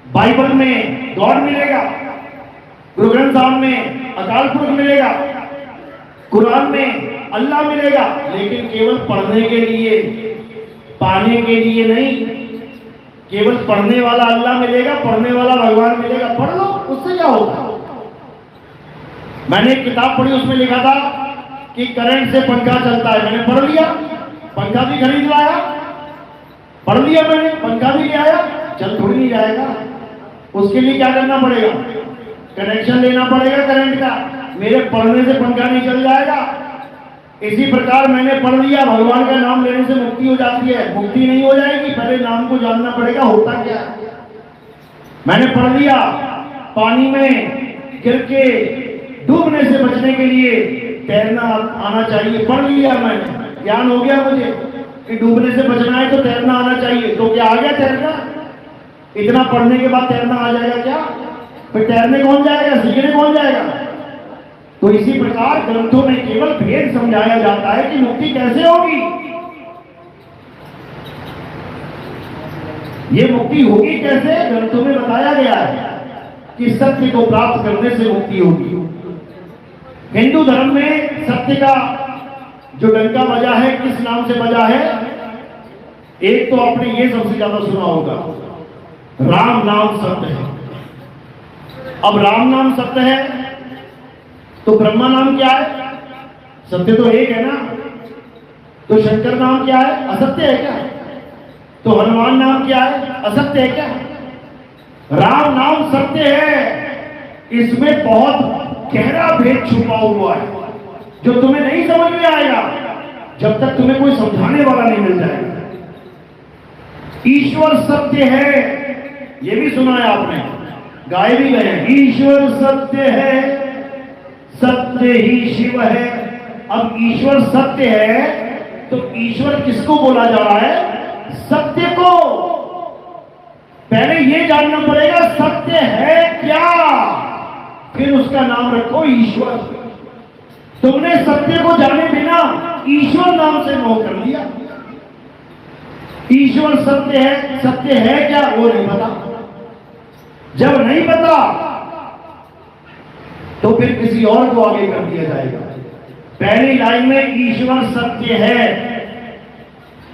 बाइबल में गॉड मिलेगा, गुरु ग्रंथ साहब में अकाल पुरुष मिलेगा, कुरान में अल्लाह मिलेगा, लेकिन केवल पढ़ने के लिए, पाने के लिए नहीं। केवल पढ़ने वाला अल्लाह मिलेगा, पढ़ने वाला भगवान मिलेगा। पढ़ लो, उससे क्या होगा? मैंने एक किताब पढ़ी, उसमें लिखा था कि करंट से पंखा चलता है। मैंने पढ़ लिया, पंखा भी खरीद लाया, पढ़ लिया मैंने, पंखा भी ले आया, चल थोड़ी नहीं जाएगा। उसके लिए क्या करना पड़ेगा? कनेक्शन लेना पड़ेगा करंट का। मेरे पढ़ने से पंखा नहीं चल जाएगा। इसी प्रकार मैंने पढ़ लिया, भगवान का नाम लेने से मुक्ति हो जाती है। मुक्ति नहीं हो जाएगी, पहले नाम को जानना पड़ेगा होता क्या है। मैंने पढ़ लिया, पानी में गिर के डूबने से बचने के लिए तैरना आना चाहिए। पढ़ लिया मैंने, ज्ञान हो गया मुझे कि डूबने से बचना है तो तैरना आना चाहिए। तो क्या आ गया तैरना? इतना पढ़ने के बाद तैरना आ जाएगा क्या? फिर तैरने कौन जाएगा, सीखने कौन जाएगा? तो इसी प्रकार ग्रंथों में केवल भेद समझाया जाता है कि मुक्ति कैसे होगी। ये मुक्ति होगी कैसे, ग्रंथों में बताया गया है कि सत्य को प्राप्त करने से मुक्ति होगी। हिंदू धर्म में सत्य का जो डंका बजा है, किस नाम से बजा है? एक तो आपने ये सबसे ज्यादा सुना होगा, राम नाम सत्य है। अब राम नाम सत्य है तो ब्रह्मा नाम क्या है? सत्य तो एक है ना। तो शंकर नाम क्या है? असत्य है क्या? तो हनुमान नाम क्या है? असत्य है क्या? राम नाम सत्य है। इसमें बहुत गहरा भेद छुपा हुआ है जो तुम्हें नहीं समझ में आएगा जब तक तुम्हें कोई समझाने वाला नहीं मिल जाएगा। ईश्वर सत्य है, यह भी सुना है आपने, गाए भी गए हैं, ईश्वर सत्य है, सत्य ही शिव है। अब ईश्वर सत्य है तो ईश्वर किसको बोला जा रहा है? सत्य को। पहले यह जानना पड़ेगा सत्य है क्या, फिर उसका नाम रखो ईश्वर। तुमने सत्य को जाने बिना ईश्वर नाम से मोह कर लिया। ईश्वर सत्य है क्या वो नहीं पता। जब नहीं पता तो फिर किसी और को आगे कर दिया जाएगा। पहली लाइन में ईश्वर सत्य है,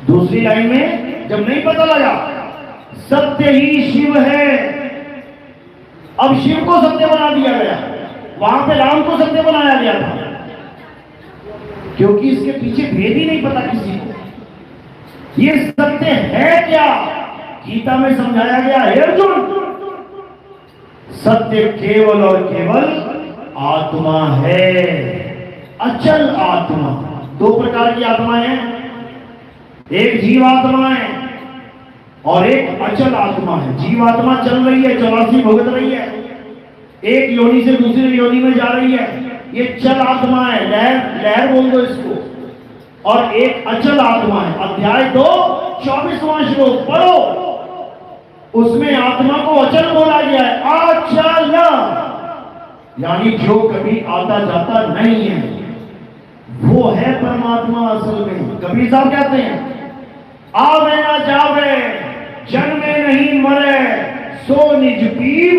दूसरी लाइन में जब नहीं पता लगा सत्य ही शिव है, अब शिव को सत्य बना दिया गया, वहां पे राम को सत्य बनाया गया था, क्योंकि इसके पीछे भेद ही नहीं पता किसी को। ये सत्य है क्या? गीता में समझाया गया है अर्जुन, सत्य केवल और केवल आत्मा है, अचल आत्मा। दो प्रकार की आत्माएं हैं, एक जीवात्मा है और एक अचल आत्मा है। जीवात्मा चल रही है, 84 भुगत रही है, एक योनि से दूसरी योनि में जा रही है, ये चल आत्मा है, लहर बोल दो इसको। और एक अचल आत्मा है। अध्याय 2 24वां श्लोक पढ़ो, उसमें आत्मा को अचल बोला गया है, अचल, यानी जो कभी आता जाता नहीं है, वो है परमात्मा असल में। कबीर साहब कहते हैं, आवे ना जावे जन्मे नहीं मरे, सो निज पीव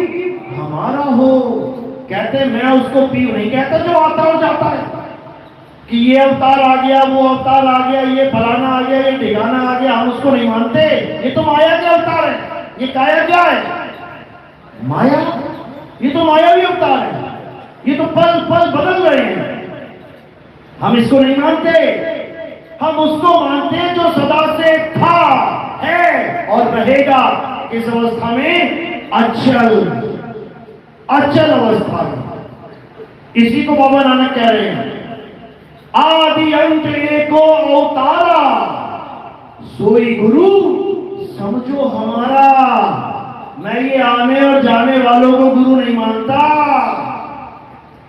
हमारा हो। कहते मैं उसको पीव नहीं कहता जो आता हो जाता है, कि ये अवतार आ गया, वो अवतार आ गया, ये फलाना आ गया, ये ठिकाना आ गया, हम उसको नहीं मानते। ये तो माया के अवतार है। ये काया क्या है? माया। ये तो मायावी अवतार है, ये तो पल पल बदल रहे हैं। हम इसको नहीं मानते, हम उसको मानते हैं जो सदा से था, है और रहेगा। इस अवस्था में अचल, अचल अवस्था में। इसी को बाबा नानक कह रहे हैं, आदि अंत एको अवतारा, सोई गुरु समझो हमारा। मैं ये आने और जाने वालों को गुरु नहीं मानता,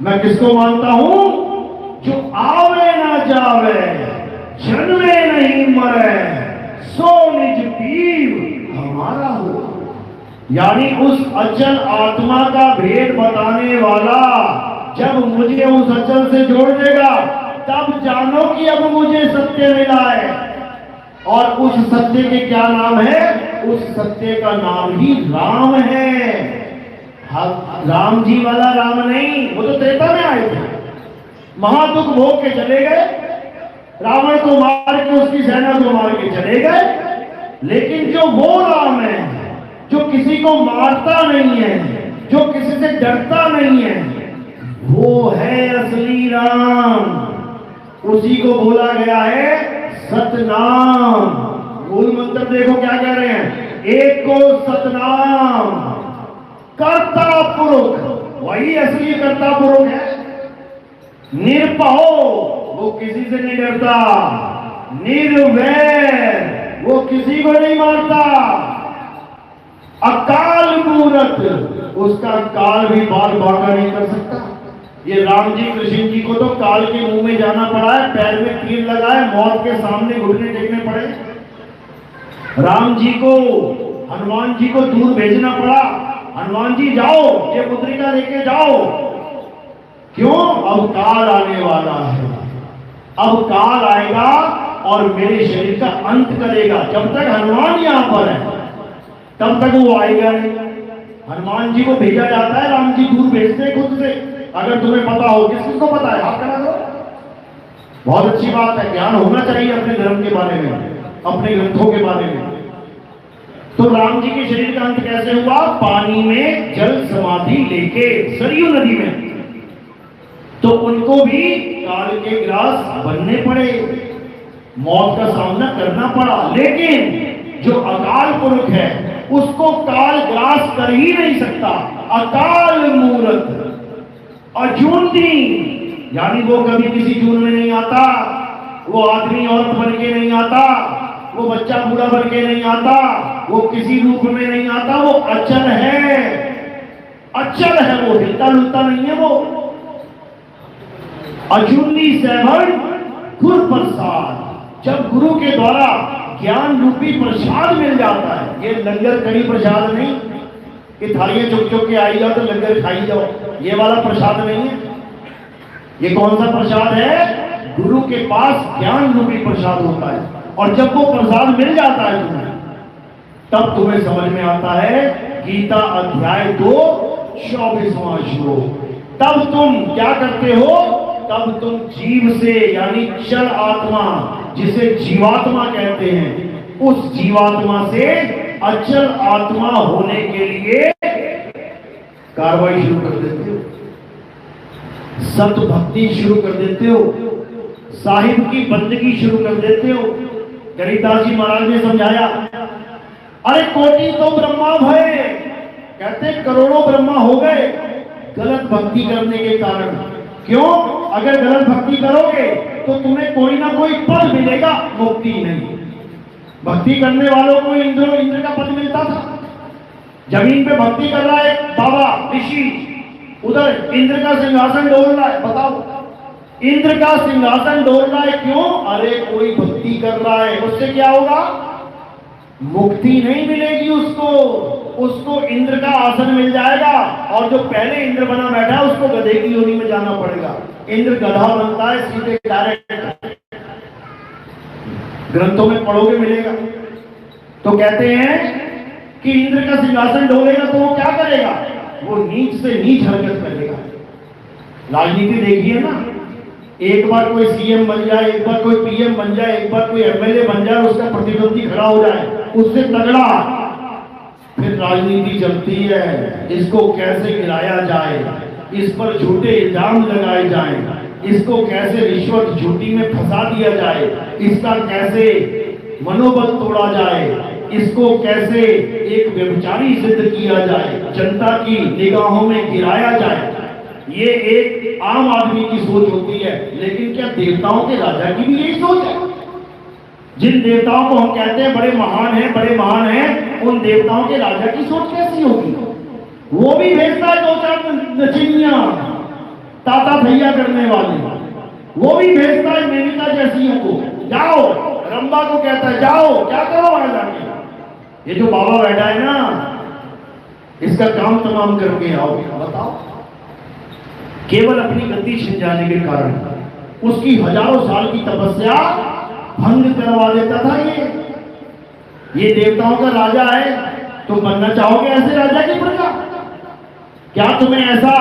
मैं किसको मानता हूं? जो आवे ना जावे, जन्मे नहीं मरे, सो निज पीव हमारा हो। यानी उस अचल आत्मा का भेद बताने वाला जब मुझे उस अचल से जोड़ देगा, तब जानो कि अब मुझे सत्य मिला है। और उस सत्य के क्या नाम है? उस सत्य का नाम ही राम है। राम जी वाला राम नहीं, वो तो त्रेता में आए थे, महादुख भोग के चले गए, रावण को मार के उसकी सेना को मार के चले गए। लेकिन जो वो राम है जो किसी को मारता नहीं है, जो किसी से डरता नहीं है, वो है असली राम। उसी को बोला गया है सतनाम। मूल मंत्र देखो क्या कह रहे हैं, एक को सतनाम, कर्ता पुरुष, वही असली कर्ता पुरुष है। निर्भयो, वो किसी से नहीं डरता। निर्वैर, वो किसी को नहीं मारता। अकाल मूरत, उसका काल भी बाल बांका नहीं कर सकता। ये राम जी कृष्ण जी को तो काल के मुंह में जाना पड़ा है, पैर में तीर लगाए, मौत के सामने घुटने टेकने पड़े। राम जी को, हनुमान जी को दूर भेजना पड़ा, हनुमान जी जाओ, ये मुद्रिका लेके जाओ। क्यों? अब काल आने वाला है, अब काल आएगा और मेरे शरीर का अंत करेगा। जब तक हनुमान यहां पर है तब तक वो आएगा नहीं। हनुमान जी को भेजा जाता है, राम जी दूर भेजते खुद से। अगर तुम्हें पता हो, किसको को पता है? आप करा दो, बहुत अच्छी बात है। ज्ञान होना चाहिए अपने धर्म के बारे में, अपने ग्रंथों के बारे में। तो राम जी के शरीर का अंत कैसे हुआ? पानी में जल समाधि लेके सरयू नदी में। तो उनको भी काल के ग्रास बनने पड़े, मौत का सामना करना पड़ा। लेकिन जो अकाल पुरुष है उसको काल ग्रास कर ही नहीं सकता। अकाल मूरत, अजूनी, यानी वो कभी किसी जून में नहीं आता, वो आदमी औरत बन के नहीं आता, वो बच्चा बूढ़ा बन के नहीं आता, वो किसी रूप में नहीं आता। वो अचल है, अचल है, वो हिलता डुलता नहीं है। वो अजूनी सैभर गुर प्रसाद, जब गुरु के द्वारा ज्ञान रूपी प्रसाद मिल जाता है। ये लंगर कड़ी प्रसाद नहीं कि थालियां चुक चुक के आई जाओ तो लंगर खाई जाओ, ये वाला प्रसाद नहीं है। ये कौन सा प्रसाद है? गुरु के पास ज्ञान रूपी प्रसाद होता है। और जब वो प्रसाद मिल जाता है तुम्हें, तब तुम्हें समझ में आता है गीता अध्याय 2 24वां श्लोक। तब तुम क्या करते हो? तब तुम जीव से, यानी चल आत्मा, जिसे जीवात्मा कहते हैं, उस जीवात्मा से अचल आत्मा होने के लिए कार्रवाई शुरू कर देते हो, सत भक्ति शुरू कर देते हो, साहिब की बंदगी शुरू कर देते हो। गरीबदास जी महाराज ने समझाया, अरे कोटि तो ब्रह्मा भय, कहते करोड़ों ब्रह्मा हो गए गलत भक्ति करने के कारण। क्यों? अगर गलत भक्ति करोगे तो तुम्हें कोई ना कोई पद मिलेगा, मुक्ति नहीं। भक्ति करने वालों को इंद्र का पद मिलता था। जमीन पे भक्ति कर रहा है बाबा ऋषि, उधर इंद्र का सिंहासन डोल रहा है। बताओ, इंद्र का सिंहासन डोल रहा है, क्यों? अरे कोई भक्ति कर रहा है, उससे क्या होगा? मुक्ति नहीं मिलेगी उसको, उसको इंद्र का आसन मिल जाएगा, और जो पहले इंद्र बना बैठा है उसको गधे की योनि में जाना पड़ेगा। इंद्र गधा बनता है सीधे डायरेक्ट, ग्रंथों में पढ़ोगे मिलेगा। तो कहते हैं कि इंद्र का सिंहासन डोलेगा तो वो क्या करेगा? वो नीच से नीच हरकत करेगा। राजनीति देखिए ना, एक बार कोई सीएम बन जाए, एक बार कोई पीएम बन जाए, एक बार कोई एमएलए बन जाए, उसका प्रतिद्वंदी खड़ा हो जाए, उससे तगड़ा, फिर राजनीति चलती है। इसको कैसे गिराया जाए, इस पर झूठे इल्जाम लगाए जाएं, इसको कैसे रिश्वत झूठी में फंसा दिया जाए, इसका कैसे मनोबल तोड़ा जाए, इसको कैसे एक व्यभिचारी सिद्ध किया जाए, जनता की निगाहों में गिराया जाए। ये एक आम आदमी की सोच होती है, लेकिन क्या देवताओं के राजा की भी यही सोच है? जिन देवताओं को हम कहते हैं बड़े महान हैं, बड़े महान हैं, उन देवताओं के राजा की सोच कैसी होगी? वो भी भेजता है दो चार नचनिया ताता भैया करने वाले, वो भी भेजता है मेनका जैसियों को, जाओ। रंबा को कहता है जाओ, क्या करो वहां जाके। ये जो बाबा बैठा है ना, इसका काम तमाम करके आओ। बताओ, केवल अपनी गद्दी छिन जाने के कारण उसकी हजारों साल की तपस्या भंग करवा देता था। ये देवताओं का राजा है, तुम बनना चाहोगे ऐसे राजा की प्रजा? क्या तुम्हें ऐसा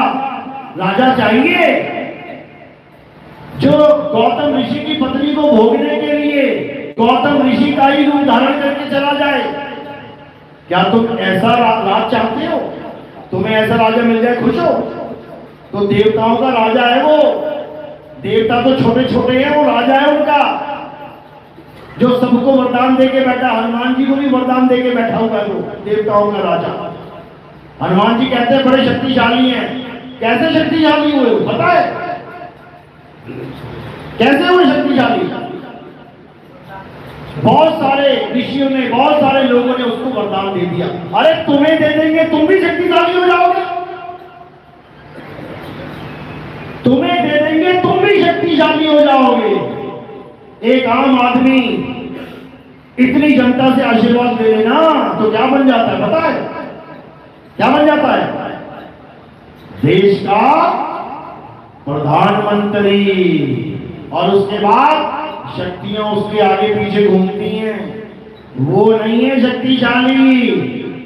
राजा चाहिए जो गौतम ऋषि की पत्नी को भोगने के लिए गौतम ऋषि का ही रूप धारण करके चला जाए? क्या तुम ऐसा राज चाहते हो? तुम्हें ऐसा राजा मिल जाए खुश हो? तो देवताओं का राजा है वो। देवता तो छोटे छोटे हैं, वो राजा है उनका, जो सबको वरदान देके बैठा। हनुमान जी को भी वरदान देके बैठा हुआ है वो देवताओं का राजा। हनुमान जी कहते हैं बड़े शक्तिशाली हैं। कैसे शक्तिशाली हुए पता है? कैसे हुए शक्तिशाली? बहुत सारे ऋषियों ने, बहुत सारे लोगों ने उसको वरदान दे दिया, अरे तुम्हें दे देंगे, तुम भी शक्तिशाली हो जाओगे, तुम्हें दे देंगे, तुम भी शक्तिशाली हो जाओगे। एक आम आदमी इतनी जनता से आशीर्वाद ले लेना तो क्या बन जाता है पता है? क्या बन जाता है? देश का प्रधानमंत्री। और उसके बाद शक्तियां उसके आगे पीछे घूमती हैं। वो नहीं है शक्तिशाली,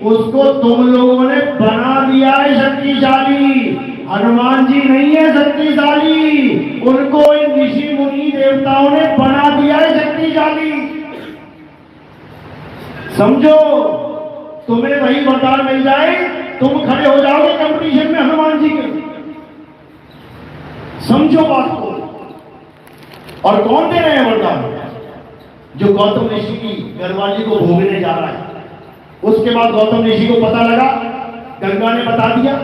उसको तुम लोगों ने बना दिया है शक्तिशाली। हनुमान जी नहीं है शक्तिशाली, उनको इन ऋषि मुनि देवताओं ने बना दिया है शक्तिशाली। समझो, तुम्हें वही वरदान मिल जाए, तुम खड़े हो जाओगे कंपटीशन में हनुमान जी के। समझो बात को। और कौन दे रहे हैं वरदान? जो गौतम ऋषि की घरवाली को भोगने जा रहा है। उसके बाद गौतम ऋषि को पता लगा, गंगा ने बता दिया,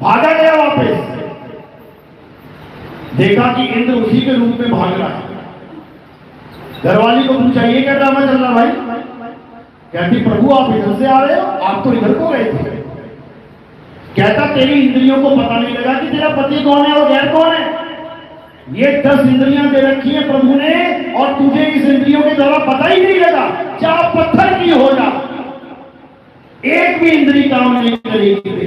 भागा गया वापस, देखा कि इंद्र उसी के रूप में भाग रहा है। घरवाली को पूछा ये क्या ड्रामा चल रहा भाई? कहती प्रभु आप इधर से आ रहे हो, आप तो इधर को गए थे। कहता तेरी इंद्रियों को पता नहीं लगा कि तेरा पति कौन है और गैर कौन है। ये 10 इंद्रियां दे रखी है प्रभु ने, और तुझे इस इंद्रियों के द्वारा पता ही नहीं लगा। चाहे पत्थर की हो जा, एक भी इंद्री काम नहीं करेगी।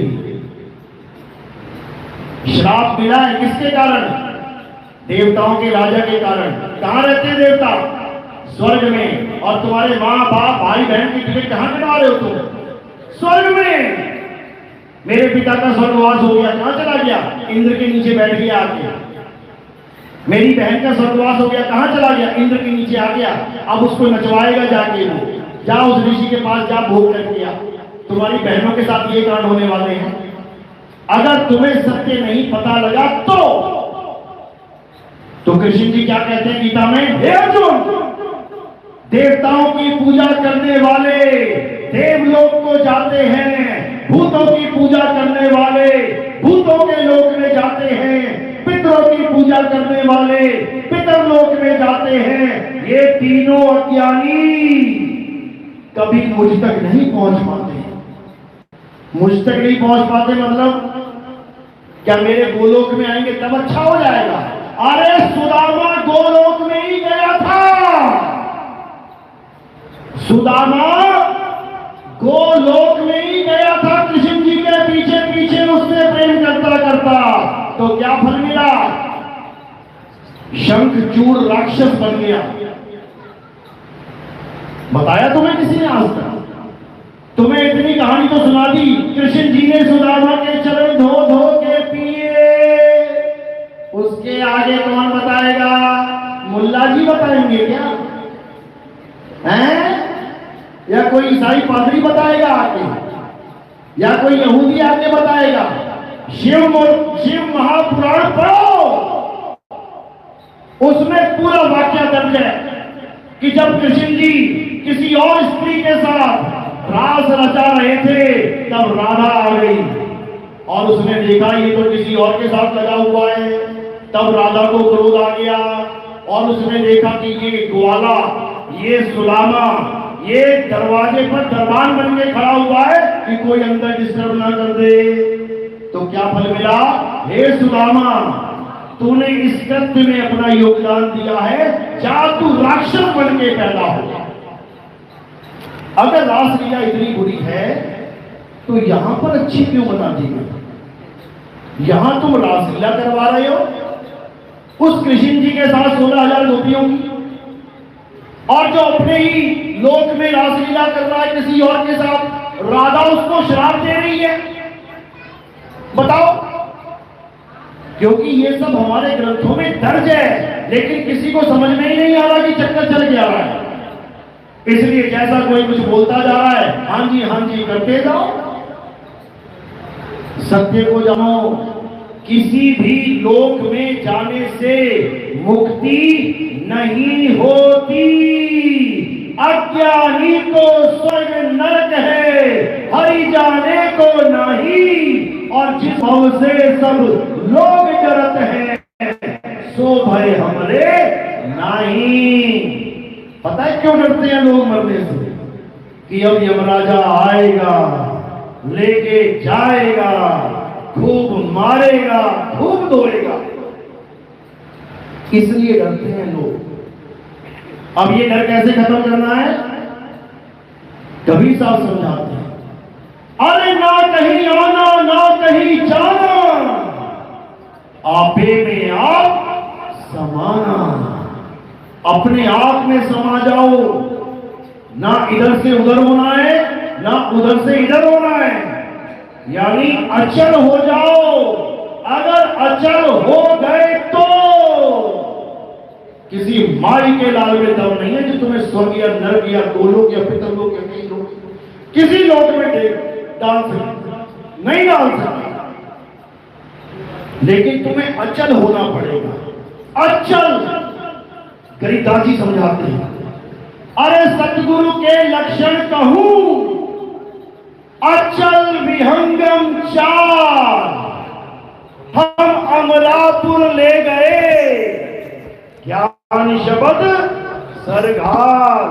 श्राप मिला है किसके कारण? देवताओं के राजा के कारण। कहां रहते हैं देवता? स्वर्ग में। और तुम्हारे माँ बाप भाई बहन की टिकट कहां कटवा रहे हो तुम? स्वर्ग में। मेरे पिता का स्वर्गवास हो गया, कहां चला गया? इंद्र के नीचे बैठ गया आके। मेरी बहन का स्वर्गवास हो गया, कहां चला गया? इंद्र के नीचे आ गया। अब उसको नचवाएगा जाके, जा उस ऋषि के पास जा, भोग करके आ। तुम्हारी बहनों के साथ ये कांड होने वाले हैं। अगर तुम्हें सत्य नहीं पता लगा तो कृष्ण जी क्या कहते हैं गीता में, हे अर्जुन, देवताओं की पूजा करने वाले देवलोक को जाते हैं, भूतों की पूजा करने वाले भूतों के लोक में जाते हैं, पितरों की पूजा करने वाले पितरलोक में जाते हैं। ये तीनों अज्ञानी कभी मुझ तक नहीं पहुंच पाते। मुझ तक नहीं पहुंच पाते मतलब क्या मेरे गोलोक में आएंगे तब अच्छा हो जाएगा? अरे सुदामा गोलोक में ही गया था। सुदामा गोलोक में ही गया था, कृष्ण जी के पीछे पीछे उससे प्रेम करता करता। तो क्या फल मिला? शंखचूड़ राक्षस बन गया। बताया तुम्हें किसी ने आज तक? तुम्हें इतनी कहानी तो सुना दी, कृष्ण जी ने सुदामा के चरण धो धो के पिए। उसके आगे कौन बताएगा? मुल्ला जी बताएंगे क्या? हैं? या कोई ईसाई पादरी बताएगा आगे? या कोई यहूदी आगे बताएगा? शिव महापुराण पढ़ो, उसमें पूरा वाक्य दर्ज है कि जब कृष्ण जी किसी और स्त्री के साथ रास रचा रहे थे तब राधा आ गई और उसने देखा ये तो किसी और के साथ लगा हुआ है। तब राधा को क्रोध आ गया और उसने देखा कि ये ग्वाला, ये सुदामा, ये दरवाजे पर दरबान बन के खड़ा हुआ है कि कोई अंदर डिस्टर्ब ना कर दे। तो क्या फल मिला? हे सुदामा, तूने इस कृत्य में अपना योगदान दिया है, जा तू राक्षस बन के पैदा हो। अगर रासलीला इतनी बुरी है तो यहां पर अच्छी क्यों बता दी? यहां तुम रासलीला करवा रहे हो उस कृष्ण जी के साथ 16,000 गोपियों की, और जो अपने ही लोक में रासलीला कर रहा है किसी और के साथ, राधा उसको श्राप दे रही है। बताओ, क्योंकि ये सब हमारे ग्रंथों में दर्ज है लेकिन किसी को समझ में ही नहीं आ रहा कि चक्कर चल के आ रहा है। इसलिए जैसा कोई कुछ बोलता जा रहा है, हाँ जी करते जाओ। सत्य को जानो, किसी भी लोक में जाने से मुक्ति नहीं होती। अज्ञानी को स्वर्ग नरक है, हरि जाने को नहीं, और जिस भव से सब लोग डरत हैं सो भय हमरे नहीं। पता है क्यों डरते हैं लोग मरने से? कि अब यमराजा आएगा, लेके जाएगा, खूब मारेगा, खूब धोएगा, इसलिए डरते हैं लोग। अब ये डर कैसे खत्म करना है? कबीर साहब समझाते हैं, अरे ना कहीं आना ना कहीं जाना, आपे में आप समाना। अपने आप में समा जाओ, ना इधर से उधर होना है ना उधर से इधर होना है, यानी अचल हो जाओ। अगर अचल हो गए तो किसी माई के लाल में दम नहीं है जो तुम्हें स्वर्ग या नरक या गोलोक या पितरलोक या कहीं लोग किसी लोक में डाल सकते नहीं डाल सकते, लेकिन तुम्हें अचल होना पड़ेगा। अचल गरीबदास जी समझाते हैं, अरे सतगुरु के लक्षण कहूं, अचल विहंगम चार, हम अमरापुर ले गए, ज्ञान शब्द सरगार।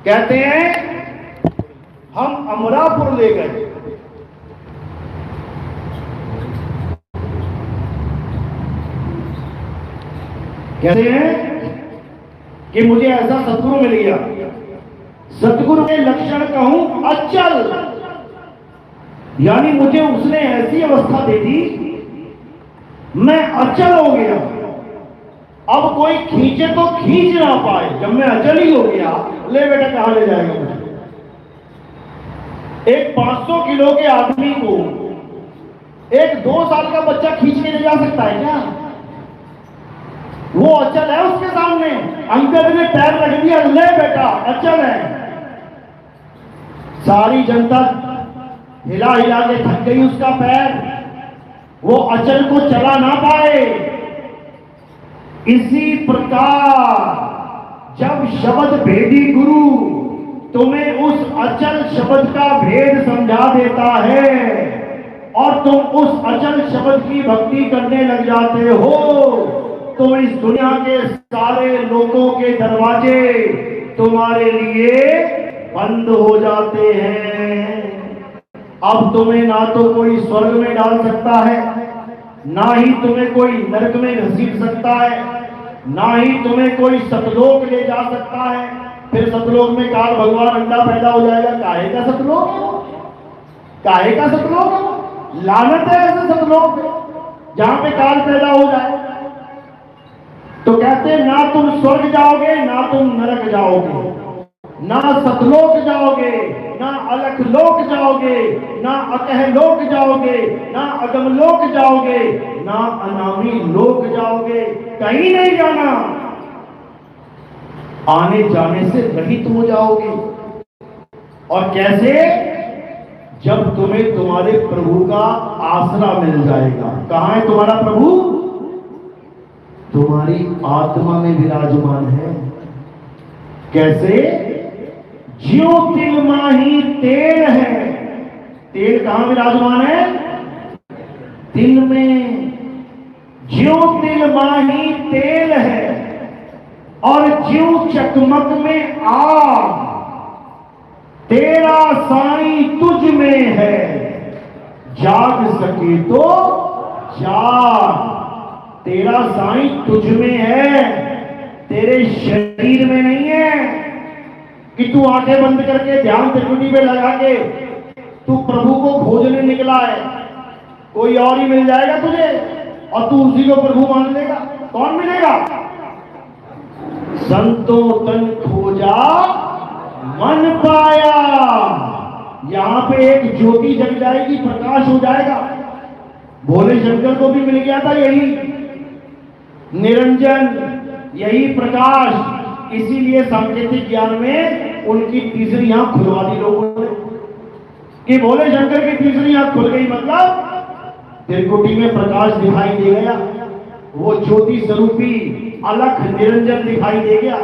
कहते हैं हम अमरापुर ले गए। कहते हैं कि मुझे ऐसा सतगुरु मिल गया। सतगुरु के लक्षण कहूं अचल, यानी मुझे उसने ऐसी अवस्था दे दी, मैं अचल हो गया। अब कोई खींचे तो खींच ना पाए। जब मैं अचल ही हो गया, ले बेटा कहां ले जाएगा मुझे? एक 500 किलो के आदमी को एक 2 साल का बच्चा खींच के ले जा सकता है क्या? वो अचल है उसके सामने। अंकल ने पैर रख दिया, ले बेटा अचल है। सारी जनता हिला हिला के थक गई उसका पैर, वो अचल को चला ना पाए। इसी प्रकार जब शब्द भेदी गुरु तुम्हें उस अचल शब्द का भेद समझा देता है और तुम उस अचल शब्द की भक्ति करने लग जाते हो, तो इस दुनिया के सारे लोगों के दरवाजे तुम्हारे लिए बंद हो जाते हैं। अब तुम्हें ना तो कोई स्वर्ग में डाल सकता है, ना ही तुम्हें कोई नरक में घसीट सकता है, ना ही तुम्हें कोई सतलोक ले जा सकता है। फिर सतलोक में काल भगवान अंडा पैदा हो जाएगा। काहे का सतलोक? काहे का सतलोक? लानत है ऐसे सतलोक जहां पे काल पैदा हो जाए। तो कहते ना तुम स्वर्ग जाओगे, ना तुम नरक जाओगे, ना सतलोक जाओगे, ना अलख लोक जाओगे, ना अकह लोक जाओगे, ना अगम लोक जाओगे, ना अनामी लोक जाओगे, कहीं नहीं जाना। आने जाने से रहित हो जाओगे। और कैसे? जब तुम्हें तुम्हारे प्रभु का आसरा मिल जाएगा। कहां है तुम्हारा प्रभु? तुम्हारी आत्मा में विराजमान है। कैसे? ज्यों तिल माही तेल है। तेल कहां विराजमान है? तिल में। ज्यों तिल माही तेल है और ज्यों चकमक में आग, तेरा साईं तुझ में है, जाग सके तो जाग। तेरा साईं तुझ में है, तेरे शरीर में नहीं है कि तू आंखें बंद करके ध्यान त्रिकुटी पे लगा के तू प्रभु को खोजने निकला है। कोई और ही मिल जाएगा तुझे और तू उसी को प्रभु मान लेगा। कौन मिलेगा? संतों तन खोजा मन पाया। यहां पे एक ज्योति जग जाएगी, प्रकाश हो जाएगा। भोले शंकर को भी मिल गया था यही निरंजन, यही प्रकाश। इसीलिए सांकेतिक ज्ञान में उनकी तीसरी आंख खुलवा दी लोगों ने कि भोले शंकर की तीसरी आंख खुल गई, मतलब त्रिकुटी में प्रकाश दिखाई दे गया, वो ज्योति स्वरूपी अलख निरंजन दिखाई दे गया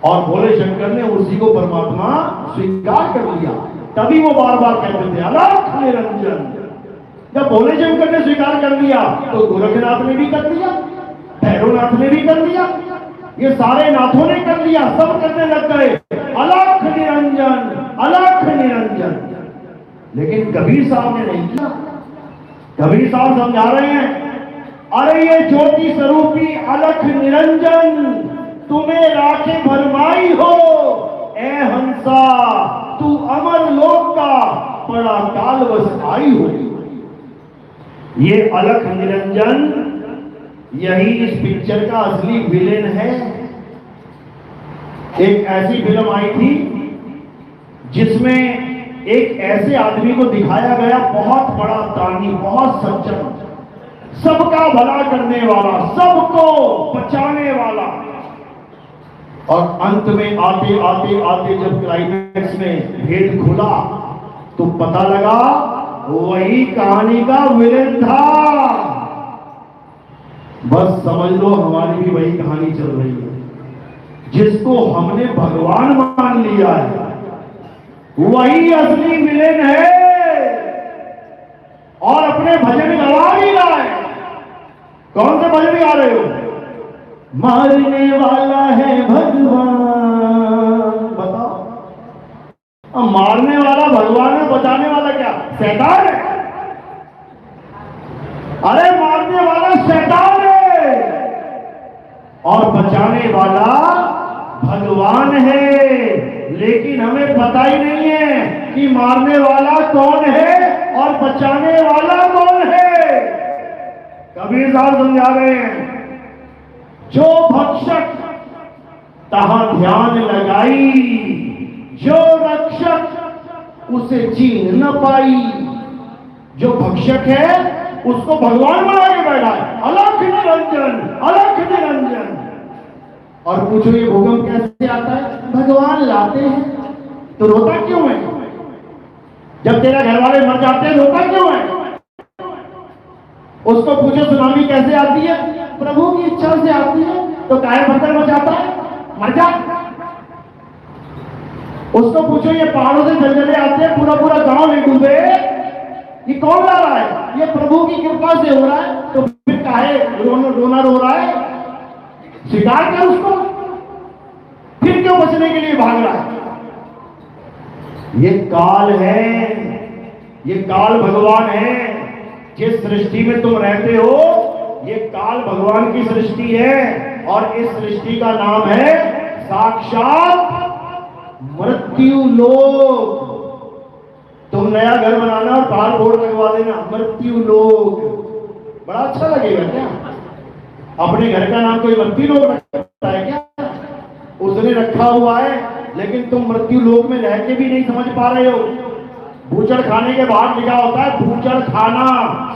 और भोले शंकर ने उसी को परमात्मा स्वीकार कर लिया। तभी वो बार बार कहते थे अलख निरंजन। जब भोले शंकर ने स्वीकार कर लिया तो गोरखनाथ ने भी कर लिया, भैरवनाथ ने भी कर लिया, ये सारे नाथों ने कर लिया। सब करने लग गए अलख निरंजन, अलख निरंजन। लेकिन कबीर साहब ने नहीं किया। कबीर साहब समझा रहे हैं, अरे ये ज्योति स्वरूपी अलख निरंजन तुम्हें राखे भरमाई हो। ए हंसा तू अमर लोक का बड़ा कालवश आई हो। ये अलख निरंजन यही इस पिक्चर का असली विलेन है। एक ऐसी फिल्म आई थी जिसमें एक ऐसे आदमी को दिखाया गया, बहुत बड़ा दानी, बहुत सज्जन, सबका भला करने वाला, सबको बचाने वाला। और अंत में आते आते आते जब क्लाइमैक्स में भेद खुला तो पता लगा वही कहानी का विलेन था। बस समझ लो हमारी भी वही कहानी चल रही है। जिसको हमने भगवान मान लिया है वही असली विलेन है और अपने भजन गवा भी रहा है। कौन से भजन गा रहे हो? मारने वाला है भगवान। बताओ, अब मारने वाला भगवान है, बचाने वाला क्या शैतान है? अरे मारने वाला शैतान है और बचाने वाला भगवान है। लेकिन हमें पता ही नहीं है कि मारने वाला कौन है और बचाने वाला कौन है। कबीर साहब समझा रहे हैं, जो भक्षक तहां ध्यान लगाई, जो रक्षक उसे चीन न पाई। जो भक्षक है उसको भगवान बना के बैठा है, अलख निरंजन, अलख निरंजन। और पूछो ये भूकंप कैसे आता है? भगवान लाते हैं। तो रोता क्यों है? जब तेरा घर वाले मर जाते हैं रोता क्यों है? उसको पूछो सुनामी कैसे आती है? प्रभु की इच्छा से आती है। तो काहे बर्तन बचाता है? मर जा। उसको पूछो ये पहाड़ों से जलजले आते हैं, पूरा पूरा गांव नहीं डूबे, ये कौन ला रहा है? ये प्रभु की कृपा से हो रहा है। तो फिर काहे रोना रो रहा है? स्वीकार कर उसको। फिर क्यों बचने के लिए भाग रहा है? ये काल है, ये काल भगवान है। जिस सृष्टि में तुम रहते हो ये काल भगवान की सृष्टि है, और इस सृष्टि का नाम है साक्षात मृत्यु लोक। तुम नया घर बनाना और बाहर बोर्ड लगवा देना मृत्यु लोक, बड़ा अच्छा लगेगा क्या? अपने घर का नाम कोई मृत्यु लोक रखता है क्या? उसने रखा हुआ है, लेकिन तुम मृत्यु लोक में रह के भी नहीं समझ पा रहे हो। बूचड़ खाने के बाहर लिखा होता है बूचड़ खाना,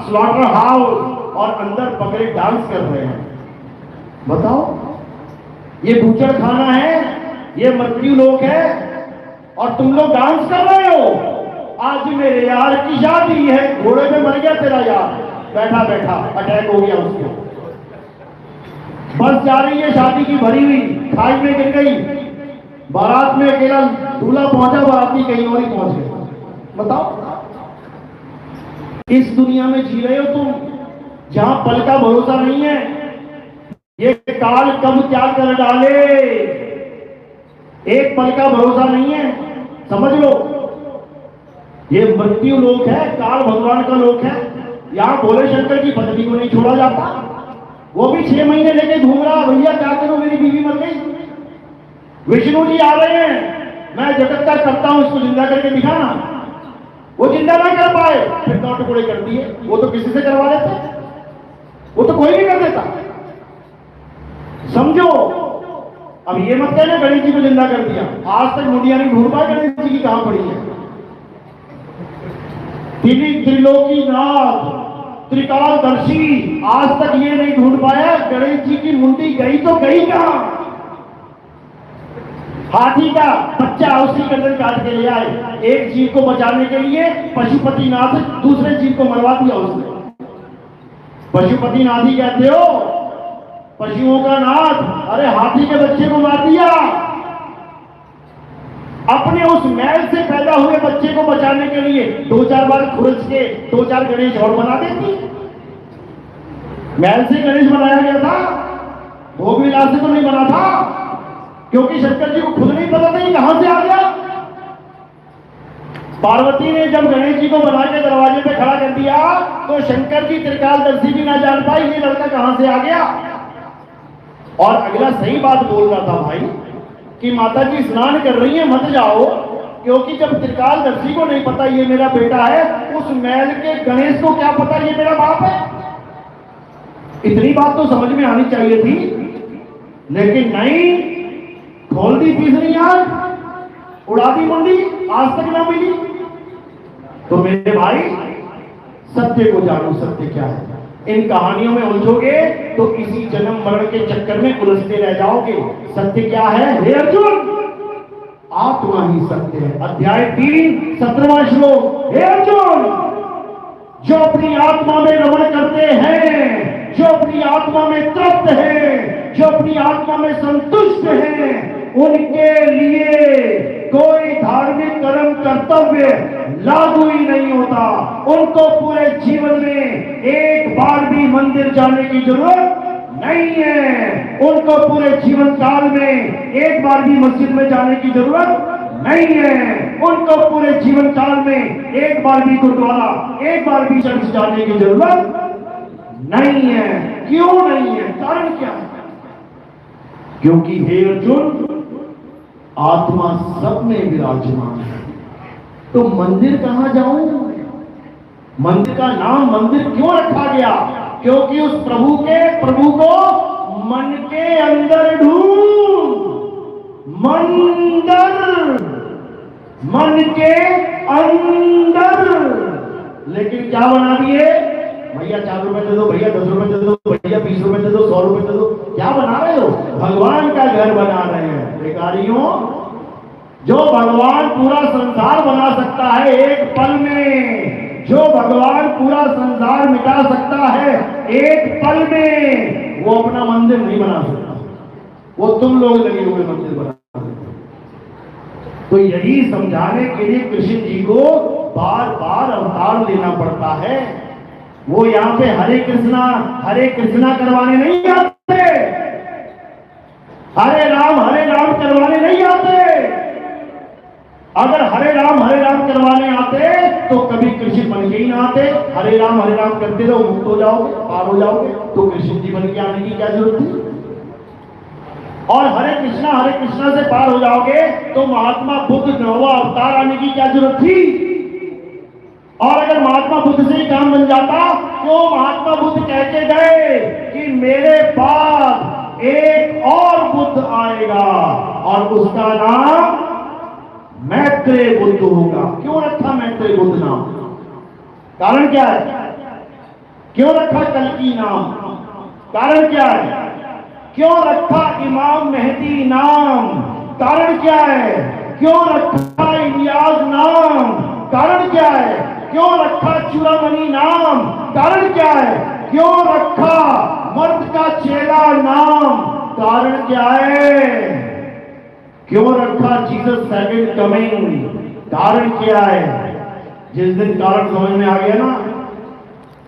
स्लॉटर हाउस, और अंदर बकरे डांस कर रहे हैं। बताओ, ये बूचड़ खाना है, ये मृत्यु लोक है, और तुम लोग डांस कर रहे हो। आज मेरे यार की शादी है, घोड़े में मर गया तेरा यार, बैठा बैठा अटैक हो गया उसको। बस जा रही है शादी की भरी हुई, खाई में गिर गई, बारात में अकेला दूल्हा पहुंचा, बाराती कहीं और ही पहुंच गए। बताओ, इस दुनिया में जी रहे हो तुम जहां पल का भरोसा नहीं है। ये काल कब क्या कर डाले, एक पल का भरोसा नहीं है, समझ लो। ये मृत्यु लोक है, काल भगवान का लोक है। यहां भोले शंकर की पत्नी को नहीं छोड़ा जाता, वो भी 6 महीने लेके घूम रहा, भैया क्या करूं मेरी बीवी मर गई। विष्णु जी आ रहे हैं, मैं जगत का करता हूं, इसको जिंदा करके दिखाना। वो जिंदा ना कर पाए, फिर तो टुकड़े कर दिए। वो तो किसी से करवा देते, वो तो कोई भी कर देता। समझो, अब ये मत कहना गणेश जी को जिंदा कर दिया। आज तक मुंडिया नहीं ढूंढ पाए गणेश जी की कहां पड़ी है। त्रिलोकीनाथ त्रिकालदर्शी आज तक ये नहीं ढूंढ पाया गणेश जी की मुंडी गई तो गई कहां। हाथी का बच्चा उसी गर्दन काट के ले आए, एक जीव को बचाने के लिए पशुपतिनाथ दूसरे जीव को मरवा दिया उसने। पशुपतिनाथ ही कहते हो, पशुओं का नाथ। अरे हाथी के बच्चे को मार दिया। अपने उस मैल से पैदा हुए बच्चे को बचाने के लिए 2-4 बार खुरच के 2-4 गणेश और बना देती। मैल से गणेश बनाया गया था, भोग विलास से तो नहीं बना था, क्योंकि शंकर जी को खुद नहीं पता था ये कहां से आ गया। पार्वती ने जब गणेश जी को बना के दरवाजे पे खड़ा कर दिया तो शंकर जी त्रिकालदर्शी भी ना जान पाई ये लड़का कहां से आ गया। और अगला सही बात बोल रहा था भाई कि माता जी स्नान कर रही है, मत जाओ, क्योंकि जब त्रिकालदर्शी को नहीं पता ये मेरा बेटा है, उस मैल के गणेश को क्या पता ये मेरा बाप है। इतनी बात तो समझ में आनी चाहिए थी, लेकिन नहीं, खोल दी तीसरी आंख, उड़ा दी मुंडी, आज तक ना मिली। तो मेरे भाई सत्य को जानो, सत्य क्या है। इन कहानियों में उलझोगे तो इसी जन्म मरण के चक्कर में उलझते रह जाओगे। सत्य क्या है हे अर्जुन? आत्मा ही सत्य है। अध्याय 3 17वां श्लोक। हे अर्जुन, जो अपनी आत्मा में रमण करते हैं, जो अपनी आत्मा में तृप्त है, जो अपनी आत्मा में संतुष्ट है, उनके लिए कोई धार्मिक कर्म कर्तव्य लागू ही नहीं होता। उनको पूरे जीवन में एक बार भी मंदिर जाने की जरूरत नहीं है। उनको पूरे जीवन काल में एक बार भी मस्जिद में जाने की जरूरत नहीं है। उनको पूरे जीवन काल में एक बार भी गुरुद्वारा, एक बार भी चर्च जाने की जरूरत नहीं है। क्यों नहीं है? कारण क्या है? क्योंकि हे अर्जुन, आत्मा सब में विराजमान है। तो मंदिर कहां जाऊं? मंदिर का नाम मंदिर क्यों रखा गया? क्योंकि उस प्रभु को मन के अंदर ढूंढ। मन के अंदर। लेकिन क्या बना दिए? भैया 4 रुपए दे दो, भैया 10 रुपए दे दो, भैया 20 रुपए दे दो, 100 रुपए दे दो। क्या बना रहे हो? भगवान का घर बना रहे हैं। बेकारियों, जो भगवान पूरा संसार बना सकता है एक पल में, जो भगवान पूरा संसार मिटा सकता है एक पल में, वो अपना मंदिर नहीं बना सकता। वो तुम लोग लगे हुए मंदिर बना। तो यही समझाने के लिए कृष्ण जी को बार बार अवतार लेना पड़ता है। वो यहाँ पे हरे कृष्णा करवाने नहीं आते, हरे राम करवाने नहीं आते। अगर हरे राम करवाने आते तो कभी कृष्ण बन के ही ना आते। हरे राम करते रहो, मुक्त हो जाओगे, पार हो जाओगे, तो कृष्ण जी बन के आने की क्या जरूरत थी? और हरे कृष्णा से पार हो जाओगे तो महात्मा बुद्ध नौवा अवतार आने की क्या जरूरत थी? और अगर महात्मा बुद्ध से ही काम बन जाता, क्यों महात्मा बुद्ध कहते गए कि मेरे बाद एक और बुद्ध आएगा और उसका नाम मैत्रेय बुद्ध होगा? क्यों रखा मैत्रेय बुद्ध नाम? कारण क्या है? क्यों रखा कल्कि नाम? कारण क्या है? क्यों रखा इमाम मेहदी नाम? कारण क्या है? क्यों रखा इलियास नाम? कारण क्या है? क्यों रखा चूड़ामणि नाम? कारण क्या है? क्यों रखा मर्द का चेला नाम? कारण क्या है? क्यों रखा जीसस सेकंड कमिंग? कारण क्या है? जिस दिन कारण समझ में आ गया ना,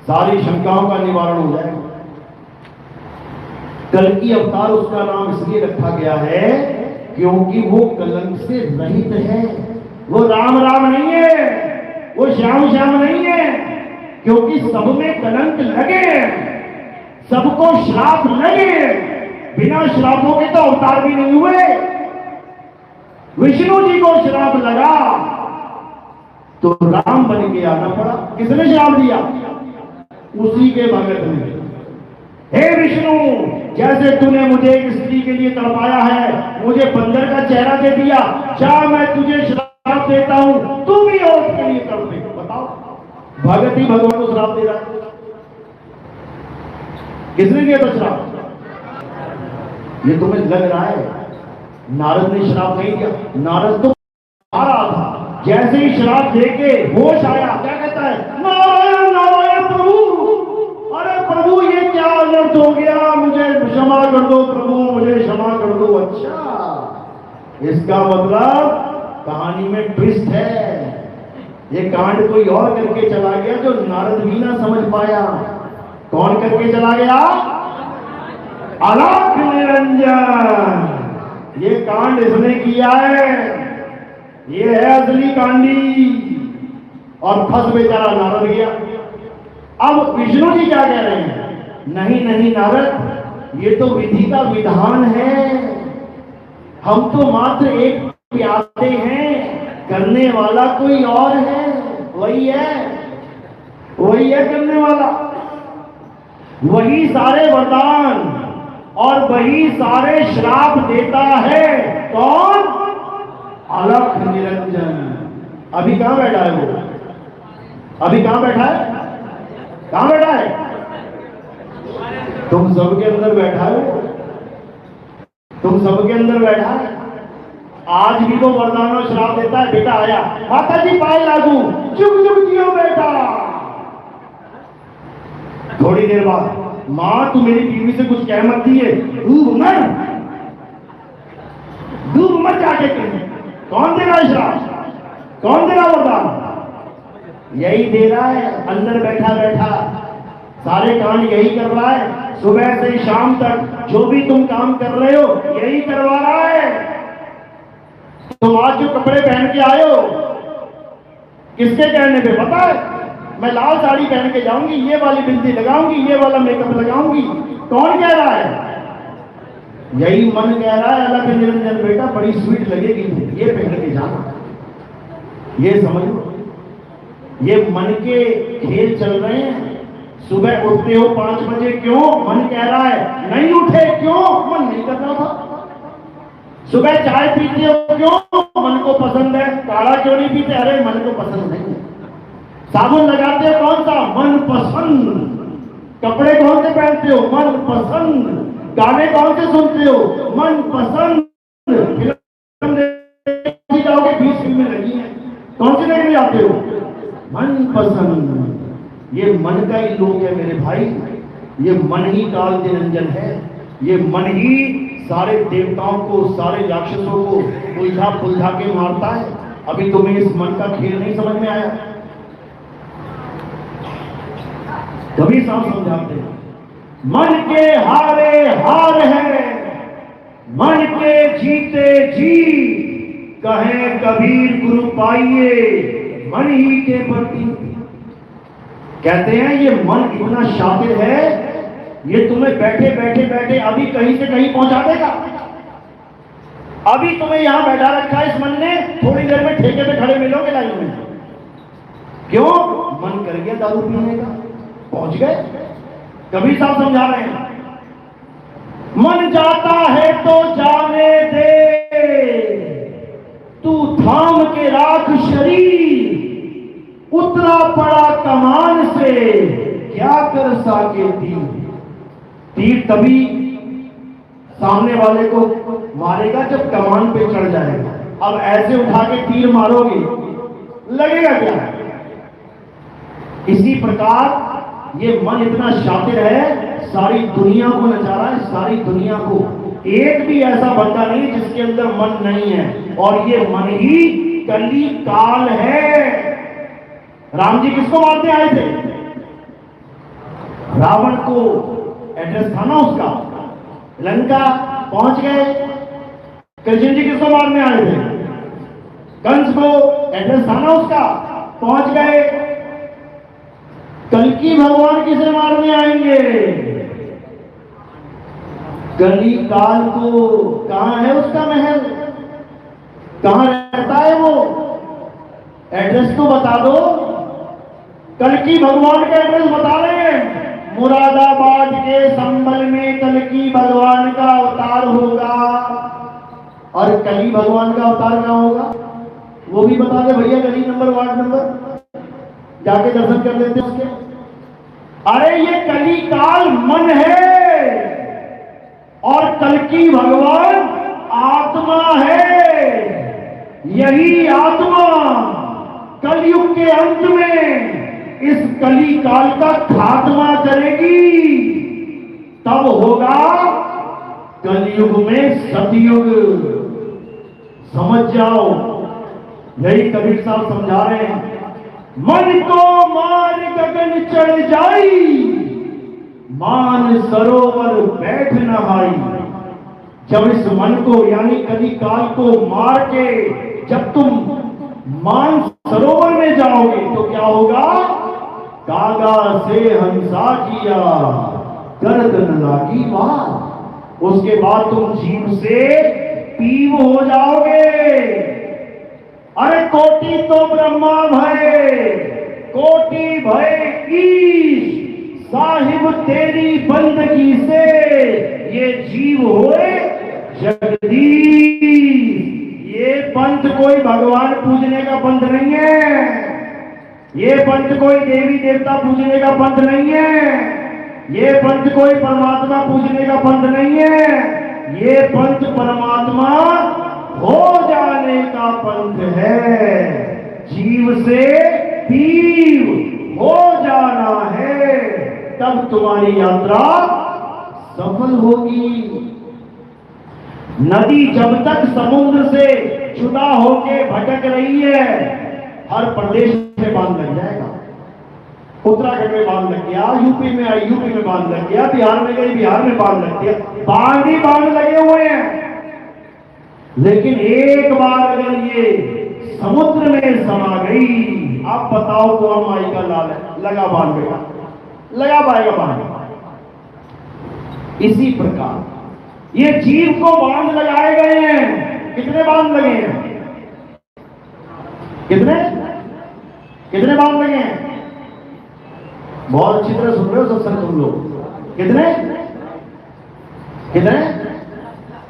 सारी शंकाओं का निवारण हो जाएगा। कल्कि अवतार उसका नाम इसलिए रखा गया है क्योंकि वो कलंक से रहित है। वो राम नहीं है, वो श्याम नहीं है, क्योंकि सब में कलंक लगे, सबको श्राप लगे। बिना श्रापों के तो अवतार भी नहीं हुए। विष्णु जी को श्राप लगा तो राम बन के आना पड़ा। किसने श्राप दिया? उसी के भगत ने। हे विष्णु, जैसे तूने मुझे एक स्त्री के लिए तड़पाया है, मुझे बंदर का चेहरा दे दिया, जा मैं तुझे श्राप देता हूं, तू भी और के लिए तड़पे। बताओ, भगत ही भगवान को श्राप दे रहा है। किसने दिया था श्राप? ये तुम्हें लग रहा है नारद ने श्राप नहीं दिया। नारद तो आ रहा था, जैसे ही श्राप देके होश आया, क्या कहता है? नारायण नारायण प्रभु, अरे प्रभु ये क्या अनर्थ हो गया, मुझे क्षमा कर दो प्रभु, मुझे क्षमा कर दो। अच्छा, इसका मतलब कहानी में ट्विस्ट है। ये कांड कोई और करके चला गया जो नारद भी ना समझ पाया। कौन करके चला गया? अलख निरंजन। ये कांड इसने किया है, ये है असली कांडी। और फंस बेचारा नारद गया। अब विष्णु जी क्या कह रहे हैं? नहीं नारद, ये तो विधि का विधान है, हम तो मात्र एक प्यासे हैं, करने वाला कोई और है। वही है करने वाला, वही सारे वरदान और वही सारे श्राप देता है। कौन? अलख निरंजन। अभी कहां बैठा है वो? अभी कहां बैठा है? कहां बैठा है? तुम सबके अंदर बैठा है, तुम सबके अंदर बैठा है। आज भी वो वरदान और श्राप देता है। बेटा आया, माता जी पाए लागू, चुप जियो बेटा। थोड़ी देर बाद, मां तू मेरी बीवी से कुछ कह मत दिए, डूब मत जाके कहीं। कौन दे रहा है श्राप? कौन दे रहा वरदान? यही दे रहा है, अंदर बैठा बैठा सारे कांड यही कर रहा है। सुबह से शाम तक जो भी तुम काम कर रहे हो यही करवा रहा है। तुम आज जो कपड़े पहन के आए हो, किसके कहने पे पता है? मैं लाल साड़ी पहन के जाऊंगी, ये वाली बिंदी लगाऊंगी, ये वाला मेकअप लगाऊंगी। कौन कह रहा है? यही मन कह रहा है, अलख निरंजन बेटा बड़ी स्वीट लगेगी, ये पहन के जाना। ये समझ लो, ये मन के खेल चल रहे हैं। सुबह उठते हो 5 बजे, क्यों? मन कह रहा है। नहीं उठे, क्यों? मन नहीं कर रहा था। सुबह चाय पीते हो, क्यों? मन को पसंद है। काढ़ा क्यों नहीं पीते? अरे मन को पसंद नहीं है। साबुन लगाते हो कौन सा? मन पसंद। कपड़े कौन से पहनते हो? मन पसंद। गाने कौन से सुनते हो? मन पसंद। फिल्म जाते हो। मन पसंद, ये मन का ही लोक है मेरे भाई। ये मन ही काल निरंजन है। ये मन ही सारे देवताओं को, सारे राक्षसों को उलझा पुलझा के मारता है। अभी तुम्हें इस मन का खेल नहीं समझ में आया? कभी साहब समझाते हैं, मन के हारे हार है, मन के जीते जी, कहे कबीर गुरु पाइए मन ही के प्रति। कहते हैं ये मन इतना शातिर है, ये तुम्हें बैठे बैठे बैठे अभी कहीं से कहीं पहुंचा देगा। अभी तुम्हें यहां बैठा रखा है इस मन ने, थोड़ी देर में ठेके पे खड़े मिलोगे लाइन में। क्यों? मन कर गया दारू पीने का, पहुंच गए। कबीर साहब समझा रहे हैं, मन जाता है तो जाने दे, तू थाम के राख शरीर, उतरा पड़ा कमान से, क्या कर सके तीर। तीर तभी सामने वाले को मारेगा जब कमान पे चढ़ जाएगा। अब ऐसे उठा के तीर मारोगे, लगेगा क्या? इसी प्रकार ये मन इतना शातिर है, सारी दुनिया को नचा रहा है, सारी दुनिया को। एक भी ऐसा बंदा नहीं जिसके अंदर मन नहीं है, और ये मन ही कली काल है। राम जी किसको मारते आए थे? रावण को एड्रेस था ना उसका, लंका पहुंच गए। कृष्ण जी किसको मारने आए थे? कंस को एड्रेस था ना उसका, पहुंच गए। कल्कि भगवान किसे मारने आएंगे? कली काल को। कहां है उसका महल? कहां रहता है वो? एड्रेस तो बता दो। कल्कि भगवान का एड्रेस बता रहे हैं, मुरादाबाद के संभल में कल्कि भगवान का अवतार होगा। और कली भगवान का अवतार कहां होगा वो भी बता दे भैया। गली नंबर, वार्ड नंबर, जाके दर्शन कर लेते उसके। अरे ये कली काल मन है, और कल्कि भगवान आत्मा है। यही आत्मा कलयुग के अंत में इस कली काल का खात्मा करेगी। तब होगा कलयुग में सतयुग। समझ जाओ, यही कबीर साहब समझा रहे हैं। मन को मार गगन चढ़ जाई, मान सरोवर बैठ नहाई। जब इस मन को यानी कली काल को मार के जब तुम मान सरोवर में जाओगे तो क्या होगा? कागा से हंसा किया, गर्दन लागी बात। उसके बाद तुम जीव से पीव हो जाओगे। अरे कोटि तो ब्रह्मा भय, कोटि भय ईश, साहिब तेरी बंदगी से ये जीव होए जगदीश। ये पंथ कोई भगवान पूजने का पंथ नहीं है, ये पंथ कोई देवी देवता पूजने का पंथ नहीं है, ये पंथ कोई परमात्मा पूजने का पंथ नहीं है। ये पंथ परमात्मा हो जाने का पंथ है। जीव से पीव हो जाना है, तब तुम्हारी यात्रा सफल होगी। नदी जब तक समुद्र से जुदा होके भटक रही है, हर प्रदेश में बांध लग जाएगा। उत्तराखंड में बांध लग गया, यूपी में आई, यूपी में बांध लग गया, बिहार में गई, बिहार में बांध लग गया। बांध ही बांध लगे हुए हैं। लेकिन एक बार अगर ये समुद्र में समा गई, आप बताओ कौन माई का लाल है? लगा बांधेगा, लगा पाएगा बांध। इसी प्रकार ये जीव को बांध लगाए गए हैं। कितने बांध लगे हैं? कितने कितने बांध लगे हैं? बहुत अच्छी तरह सुन रहे हो सत्संग तुम लोग। कितने कितने?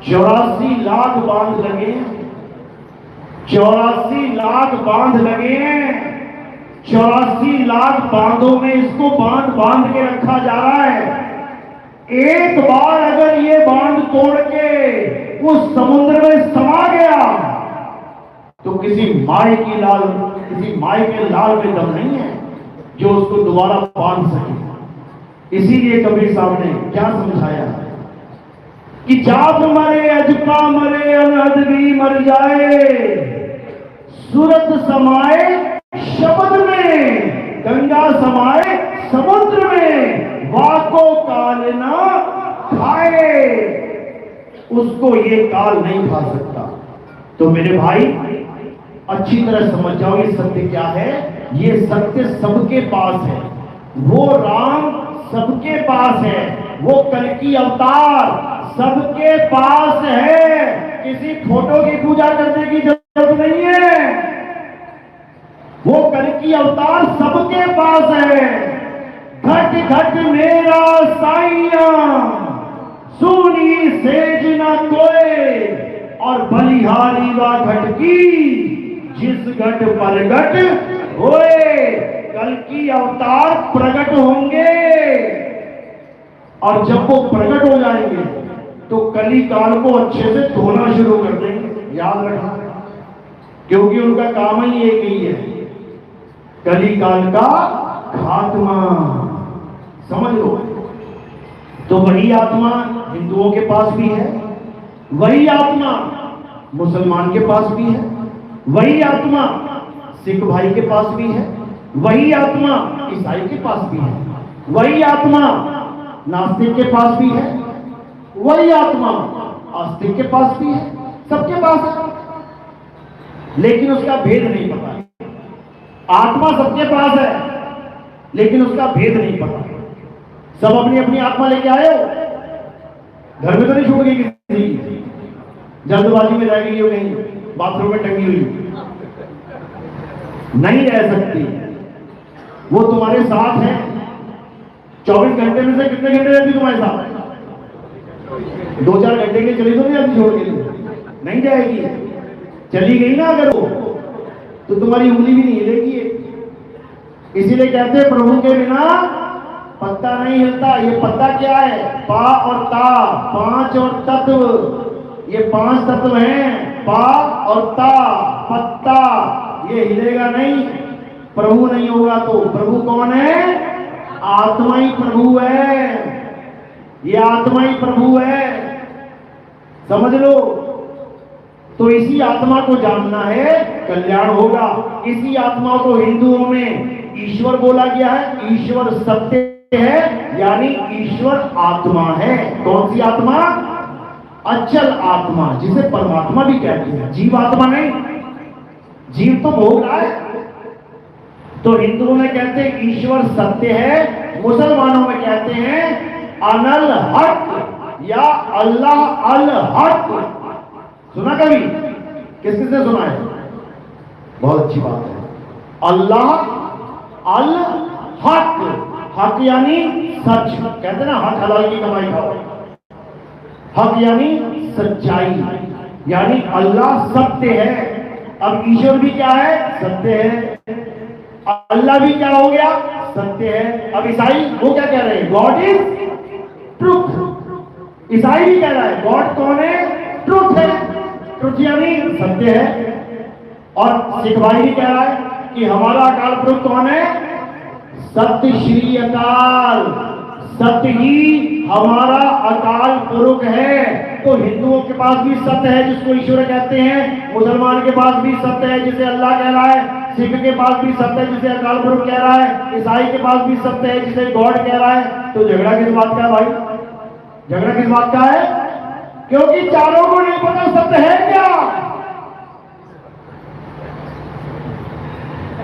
84 लाख बांध लगे। 84 लाख बांध लगे। 84 लाख बांधों में इसको बांध बांध के रखा जा रहा है। एक बार अगर ये बांध तोड़ के उस समुद्र में समा गया तो किसी माई की लाल किसी माई के लाल में दम नहीं है जो उसको दोबारा बांध सके। इसीलिए कबीर साहब ने क्या समझाया कि जाप मरे अजपा मरे अनहद भी मर जाए, सूरत समाए शब्द में, गंगा समाए समुद्र में, वाको काल ना खाए, उसको ये काल नहीं खा सकता। तो मेरे भाई अच्छी तरह समझ जाओ ये सत्य क्या है। ये सत्य सबके पास है, वो राम सबके पास है, वो कल्कि अवतार सबके पास है। किसी फोटो की पूजा करने की जरूरत नहीं है, वो कल्कि अवतार सबके पास है। घट घट मेरा साइया सुनी सेज न कोई, और बलिहारी व घट की जिस घट परगट होए। कल्कि अवतार प्रकट होंगे, और जब वो प्रकट हो जाएंगे तो कली काल को अच्छे से धोना शुरू कर देंगे, याद रखना, क्योंकि उनका काम ही एक ही है, कली काल का खात्मा। समझ लो। तो वही आत्मा हिंदुओं के पास भी है, वही आत्मा मुसलमान के पास भी है, वही आत्मा सिख भाई के पास भी है, वही आत्मा ईसाई के पास भी है, वही आत्मा नास्तिक के पास भी है, वही आत्मा आस्तिक के पास भी है, सबके पास है। लेकिन उसका भेद नहीं पता। आत्मा सबके पास है लेकिन उसका भेद नहीं पता। सब अपनी अपनी आत्मा लेके आए हो, घर में तो नहीं छूट गई किसी की, जल्दबाजी में रह गई हो कहीं बाथरूम में टंगी हुई, नहीं रह सकती। वो तुम्हारे साथ है। 24 घंटे में से कितने घंटे रहती तुम्हारे साथ? 2-4 घंटे के चली तो नहीं जाती छोड़ के, नहीं जाएगी। चली गई ना अगर वो, तो तुम्हारी उंगली भी नहीं हिलेगी। इसीलिए कहते हैं प्रभु के बिना पत्ता नहीं हिलता। ये पत्ता क्या है? पा और ता, 5 और तत्व, ये 5 तत्व हैं, पा और ता, पत्ता, ये हिलेगा नहीं, प्रभु नहीं होगा। तो प्रभु कौन है? आत्मा ही प्रभु है, ये आत्मा ही प्रभु है, समझ लो। तो इसी आत्मा को जानना है, कल्याण होगा। इसी आत्मा को हिंदुओं में ईश्वर बोला गया है। ईश्वर सत्य है, यानी ईश्वर आत्मा है। कौन सी आत्मा? अचल आत्मा, जिसे परमात्मा भी कहते हैं, जीव आत्मा नहीं। जीव तो भोग रहा है। तो हिंदुओं में कहते हैं ईश्वर सत्य है, मुसलमानों में कहते हैं अनल हक या अल्लाह अल हक। सुना कभी? किस किसने सुना है? बहुत अच्छी बात है। अल्लाह अल हक, हक यानी सच, कहते ना हक हलाल की कमाई खाओ। हक यानी सच्चाई, यानी अल्लाह सत्य है। अब ईश्वर भी क्या है? सत्य है। अल्लाह भी क्या हो गया? सत्य है। अब ईसाई वो क्या कह रहे हैं? God is truth. ईसाई भी कह रहा है गॉड कौन है? ट्रुथ है। ट्रुथ यानी सत्य है। और सिख भाई भी कह रहा है कि हमारा अकाल पुरुष कौन है? सत्य श्री अकाल, सत्य ही हमारा अकाल पुरुष है। तो हिंदुओं के पास भी सत्य है जिसको ईश्वर कहते हैं, मुसलमान के पास भी सत्य है जिसे अल्लाह कह रहा है, सिख के पास भी सत्य है जिसे अकाल पुरुष कह रहा है, ईसाई के पास भी सत्य है जिसे गॉड कह रहा है। तो झगड़ा किस बात का है भाई? झगड़ा किस बात का है? क्योंकि चारों को नहीं पता सत्य है क्या।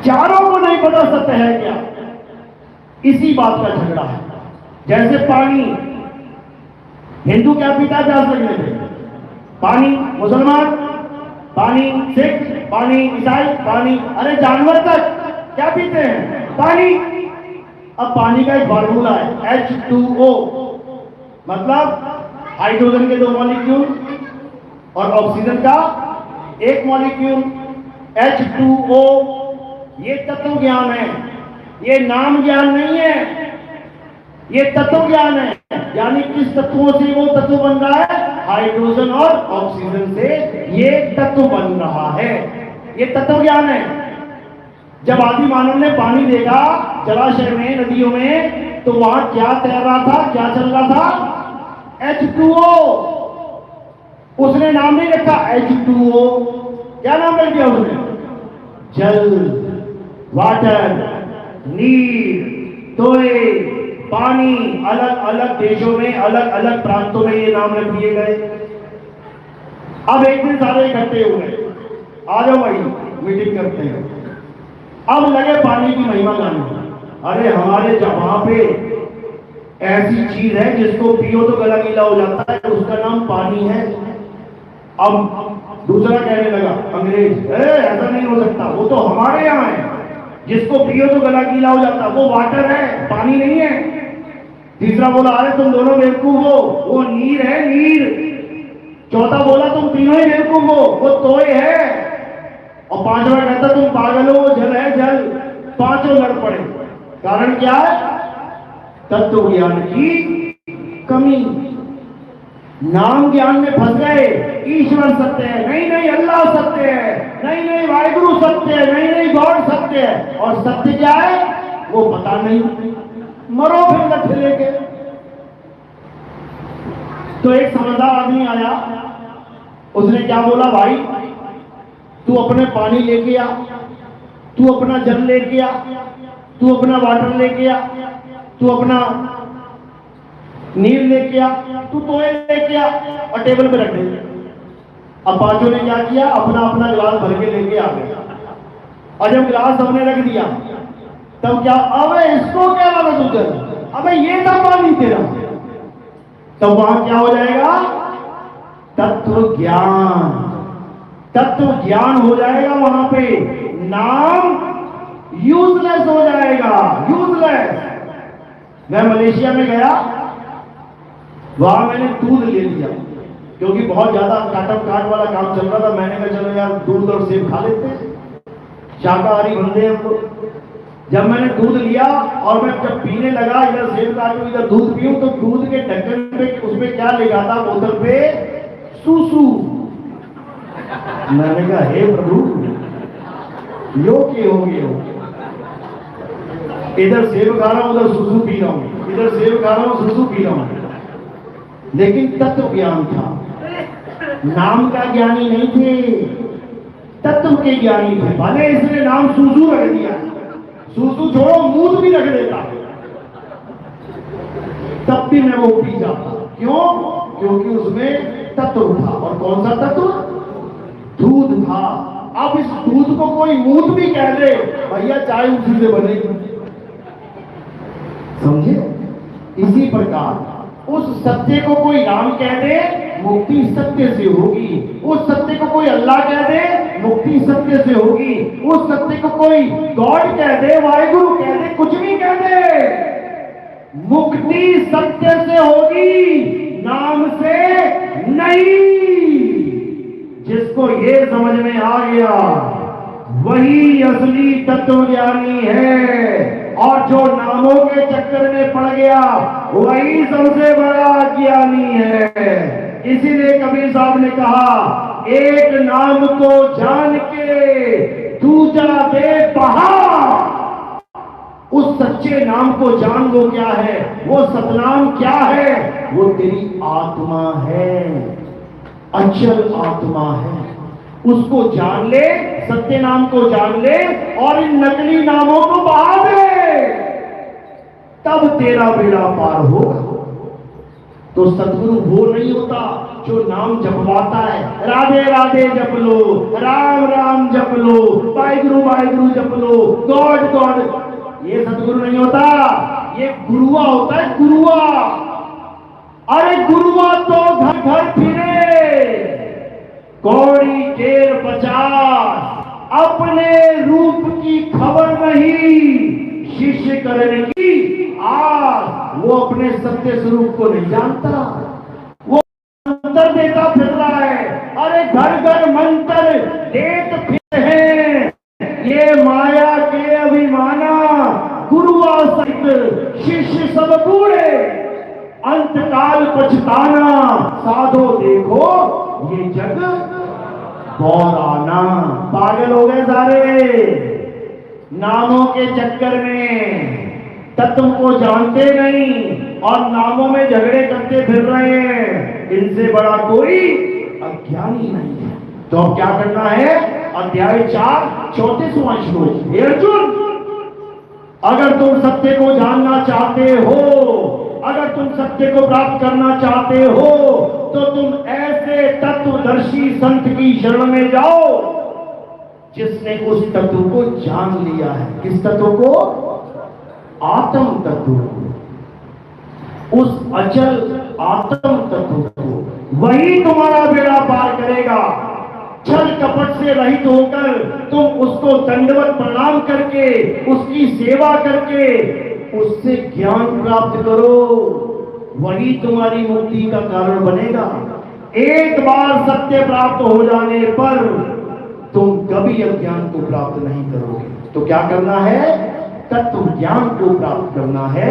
चारों को नहीं पता सत्य है क्या, इसी बात का झगड़ा है। जैसे पानी, हिंदू क्या पीता है प्यास लगने पे? पानी। मुसलमान पानी, सिख पानी, ईसाई पानी, अरे जानवर तक क्या पीते हैं? पानी। अब पानी का एक फार्मूला है H2O, मतलब हाइड्रोजन के 2 मॉलिक्यूल और ऑक्सीजन का 1 मॉलिक्यूल, H2O। ये तत्व ज्ञान है, ये नाम ज्ञान नहीं है, ये तत्व ज्ञान है। यानी किस तत्वों से वो तत्व बन रहा है? हाइड्रोजन और ऑक्सीजन से ये तत्व बन रहा है, ये तत्व ज्ञान है। जब आदि मानव ने पानी देखा जलाशय में, नदियों में, तो वहां क्या तैर रहा था, क्या चल रहा था? H2O। उसने नाम नहीं रखा H2O, क्या नाम रख दिया उसने? जल, वाटर, नीर, तोय, पानी। अलग अलग देशों में, अलग अलग प्रांतों में ये नाम रख दिए गए। अब एक दिन सारे इकट्ठे हुए, आ जाओ भाई मीटिंग करते हैं। अब लगे पानी की महिमा गाने। अरे हमारे वहां पे ऐसी चीज है जिसको पियो तो गला गीला हो जाता है, उसका नाम पानी है। अब दूसरा कहने लगा अंग्रेज, ऐसा नहीं हो सकता, वो तो हमारे यहाँ है, जिसको पियो तो गला गीला हो जाता, वो वाटर है, पानी नहीं है। तीसरा बोला अरे तुम दोनों बेवकूफ हो, वो नीर है, नीर। चौथा बोला तुम तीनों ही बेवकूफ हो, वो तोय है। और पांचवा कहता तुम पागल हो, वो जल है, जल। पांचों लड़ पड़े। कारण क्या है? तत्व ज्ञान की कमी। नाम ज्ञान में फंस गए। ईश्वर सत्य है, नहीं नहीं अल्लाह सत्य है, नहीं नहीं वाहिगुरु सत्य है, नहीं नहीं गॉड सत्य है। और सत्य क्या है वो पता नहीं। मरो फिर लठ लेके। तो एक समझदार आदमी आया, उसने क्या बोला, भाई तू अपने पानी लेके आ, तू अपना जल लेके आ, तू अपना वाटर लेके आ, तू अपना नीर लेके आ, तू तोय लेके आ और टेबल पे रख दे। अब पांचों ने क्या किया, अपना अपना गिलास भर के लेके आ गए। और जब गिलास हमने रख दिया तब क्या, अबे इसको क्या लगा तुझे, अबे ये था पानी तेरा। तब वहां क्या हो जाएगा? तत्व ज्ञान। तत्व ज्ञान हो जाएगा वहां पे। नाम यूजलेस हो जाएगा, यूजलेस। मैं मलेशिया में गया, वहां मैंने दूध ले लिया क्योंकि बहुत ज्यादा काटम काट वाला काम चल रहा था। मैंने कहा चलो यार दूध और सेब खा लेते हैं, शाकाहारी बंदे हम लोग। जब मैंने दूध लिया और मैं जब पीने लगा, इधर सेब काटूं इधर दूध पीऊं, तो दूध के ढक्कन पे उसमें क्या लिखा था बोतल पे? सूसू। मैंने कहा हे प्रभु यो के हो गए हो, इधर सेब खा रहा हूं उधर सूसू पी रहा हूं, इधर सेब खा रहा हूं सूसू पी रहा हूं। लेकिन तत्व ज्ञान था, नाम का ज्ञानी नहीं थे, तत्व के ज्ञानी थे। भले इसने नाम सूसू रख दिया, सूसू छोड़ो मूत भी रख देता तब भी मैं वो पी जाता। क्यों? क्योंकि उसमें तत्व था। और कौन सा तत्व? दूध था। अब इस दूध को कोई मूत भी कह दे, भैया चाय उसी से बनेगी। समझे? इसी प्रकार उस सत्य को कोई राम कह दे, मुक्ति सत्य से होगी। उस सत्य को कोई अल्लाह कह दे, मुक्ति सत्य से होगी। उस सत्य को कोई गॉड कह दे, वाहिगुरु कह दे, कुछ भी कह दे, मुक्ति सत्य से होगी, नाम से नहीं। जिसको ये समझ में आ गया वही असली तत्वज्ञानी है, और जो नामों के चक्कर में पड़ गया वही सबसे बड़ा ज्ञानी है। इसीलिए कबीर साहब ने कहा, एक नाम को जान के दूजा दे बहा। उस सच्चे नाम को जान लो क्या है, वो सतनाम क्या है? वो तेरी आत्मा है, अचल आत्मा है। उसको जान ले, सत्य नाम को जान ले और इन नकली नामों को बहा दे, तब तेरा बेड़ा पार होगा। तो सतगुरु वो नहीं होता जो नाम जपवाता है, राधे राधे जप लो, राम राम जप लो, वाहिगुरु वाहिगुरु जप लो, गॉड गॉड। ये सतगुरु नहीं होता, ये गुरुआ होता है, गुरुआ। अरे गुरुआ तो घर घर फिरे, कौड़ी टेर 50, अपने रूप की खबर नहीं, शिष्य करने की आस। वो अपने सत्य स्वरूप को नहीं जानता, वो मंत्र देता फिर रहा है। अरे घर घर मंत्र देत फिर है, ये माया के अभिमाना, गुरुआ सहित शिष्य सब बूढ़े, अंतकाल पछताना, साधो देखो ये जग गौराना। पागल हो गए सारे। नामों के चक्कर में तत्व को जानते नहीं और नामों में झगड़े करते फिर रहे हैं, इनसे बड़ा कोई अज्ञानी नहीं है। तो अब क्या करना है? अध्याय 4 34वां श्लोक। हे अर्जुन, अगर तुम सत्य को जानना चाहते हो, अगर तुम सत्य को प्राप्त करना चाहते हो, तो तुम ऐसे तत्वदर्शी संत की शरण में जाओ जिसने उस तत्व को जान लिया है। किस तत्व को? आत्म तत्व को, उस अचल आत्म तत्व को। वही तुम्हारा बेड़ा पार करेगा। छल कपट से रहित होकर तुम उसको दंडवत प्रणाम करके, उसकी सेवा करके उससे ज्ञान प्राप्त करो, वही तुम्हारी मुक्ति का कारण बनेगा। एक बार सत्य प्राप्त हो जाने पर तुम कभी अज्ञान को प्राप्त नहीं करोगे। तो क्या करना है? तत्व ज्ञान को प्राप्त करना है,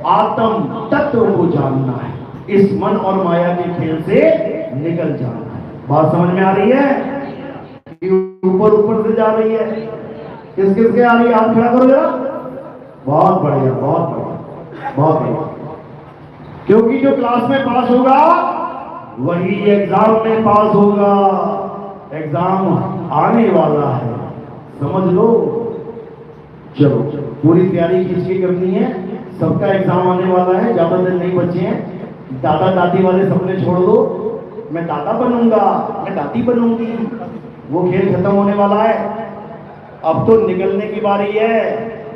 आत्म तत्व को जानना है, इस मन और माया के खेल से निकल जाना है। बात समझ में आ रही है? ऊपर ऊपर से जा रही है? किस किस के आ रही है? हाथ खड़ा करो जरा। बहुत बढ़िया, बहुत बढ़िया, बहुत बढ़िया। क्योंकि जो क्लास में पास होगा वही एग्जाम में पास होगा। एग्जाम आने वाला है, समझ लो। चलो पूरी तैयारी किसकी करनी है? सबका एग्जाम आने वाला है, ज्यादा दिन नहीं बचे हैं। दादा दादी वाले सपने छोड़ दो, मैं दादा बनूंगा, मैं दादी बनूंगी, वो खेल खत्म होने वाला है। अब तो निकलने की बारी है,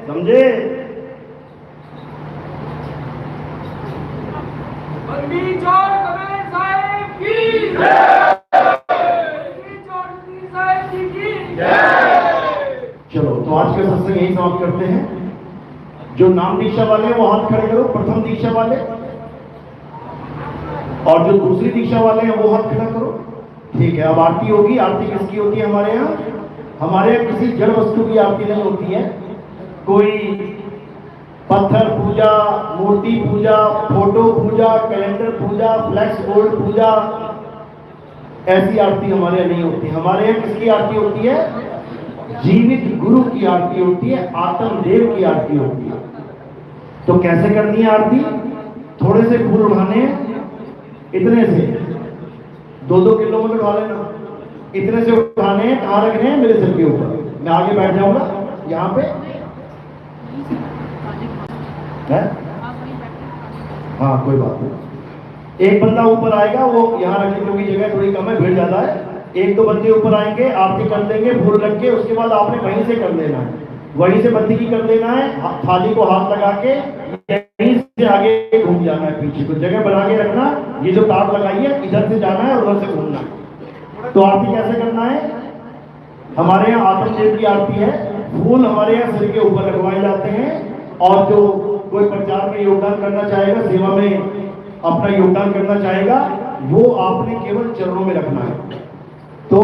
समझे? चलो तो आज का सत्संग यही समाप्त करते हैं। जो नाम दीक्षा वाले हैं वो हाथ खड़े करो, प्रथम दीक्षा वाले, और जो दूसरी दीक्षा वाले हैं वो हाथ खड़ा करो। ठीक है, अब आरती होगी। आरती किसकी होती है हमारे यहाँ? हमारे यहाँ किसी जड़ वस्तु की आरती नहीं होती है। कोई पत्थर पूजा, मूर्ति पूजा, फोटो पूजा, कैलेंडर पूजा, फ्लैक्स बोर्ड पूजा, ऐसी आरती हमारे यहाँ नहीं होती। हमारे यहाँ किसकी आरती होती है? जीवित गुरु की आरती होती है, आत्मदेव की आरती होती है। तो कैसे करनी है आरती? थोड़े से फूल उठाने, इतने से 2-2 किलो में उठा लेना, इतने से उठाने हैं। कहाँ रखने हैं? मेरे सिर के ऊपर। मैं आगे बैठ जाऊंगा यहाँ पे है? हाँ कोई बात नहीं। एक बंदा ऊपर आएगा, वो यहाँ रखने क्योंकि जगह थोड़ी कम है, भीड़ ज्यादा है। 1-2 बंदे ऊपर आएंगे, आरती कर देंगे फूल रख के। उसके बाद आपने वहीं से कर देना है, वहीं से बंदगी कर देना है। थाली को हाथ लगा के यहीं से आगे घूम जाना है पीछे। तो जगह बना के रखना, ये जो तार लगाई है इधर से जाना है और उधर से घूमना है। तो आरती कैसे करना है? हमारे यहाँ आत्मदेव की आरती है। फूल हमारे यहाँ सिर के ऊपर लगवाए जाते हैं, और जो कोई प्रचार में योगदान करना चाहेगा, सेवा में अपना योगदान करना चाहेगा, वो आपने केवल चरणों में रखना है। तो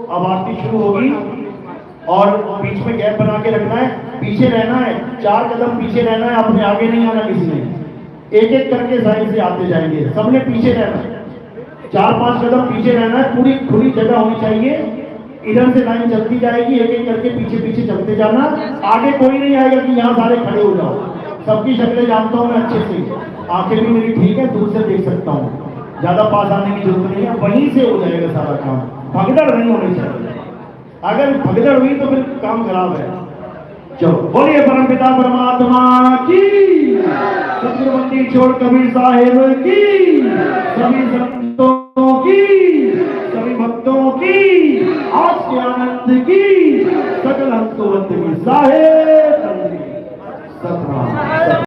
अब आरती शुरू होगी और बीच में गैप बना के रखना है, पीछे रहना है, 4 कदम पीछे रहना है, अपने आगे नहीं आना किसी ने। एक एक करके साइड से आते जाएंगे, सबने पीछे रहना है, 4-5 कदम पीछे रहना है। पूरी खुली जगह होनी चाहिए, इधर से लाइन चलती जाएगी, एक एक करके पीछे पीछे चलते जाना। आगे कोई नहीं आएगा कि यहाँ सारे खड़े हो जाओ। सबकी शक्लें जानता हूँ मैं अच्छे से, आंखें भी मेरी ठीक है, दूर से देख सकता हूँ, ज्यादा पास आने की जरूरत नहीं है, वहीं से हो जाएगा सारा काम। भगदड़ नहीं होनी चाहिए, अगर भगदड़ हुई तो फिर काम खराब है। चलो बोलिए परमपिता परमात्मा की, सतगुरु मंदिर छोड़ कबीर साहेब की, सभी संतों की, सभी भक्तों की, आज के आनंद की, सकल हंसोवंत की साहेब।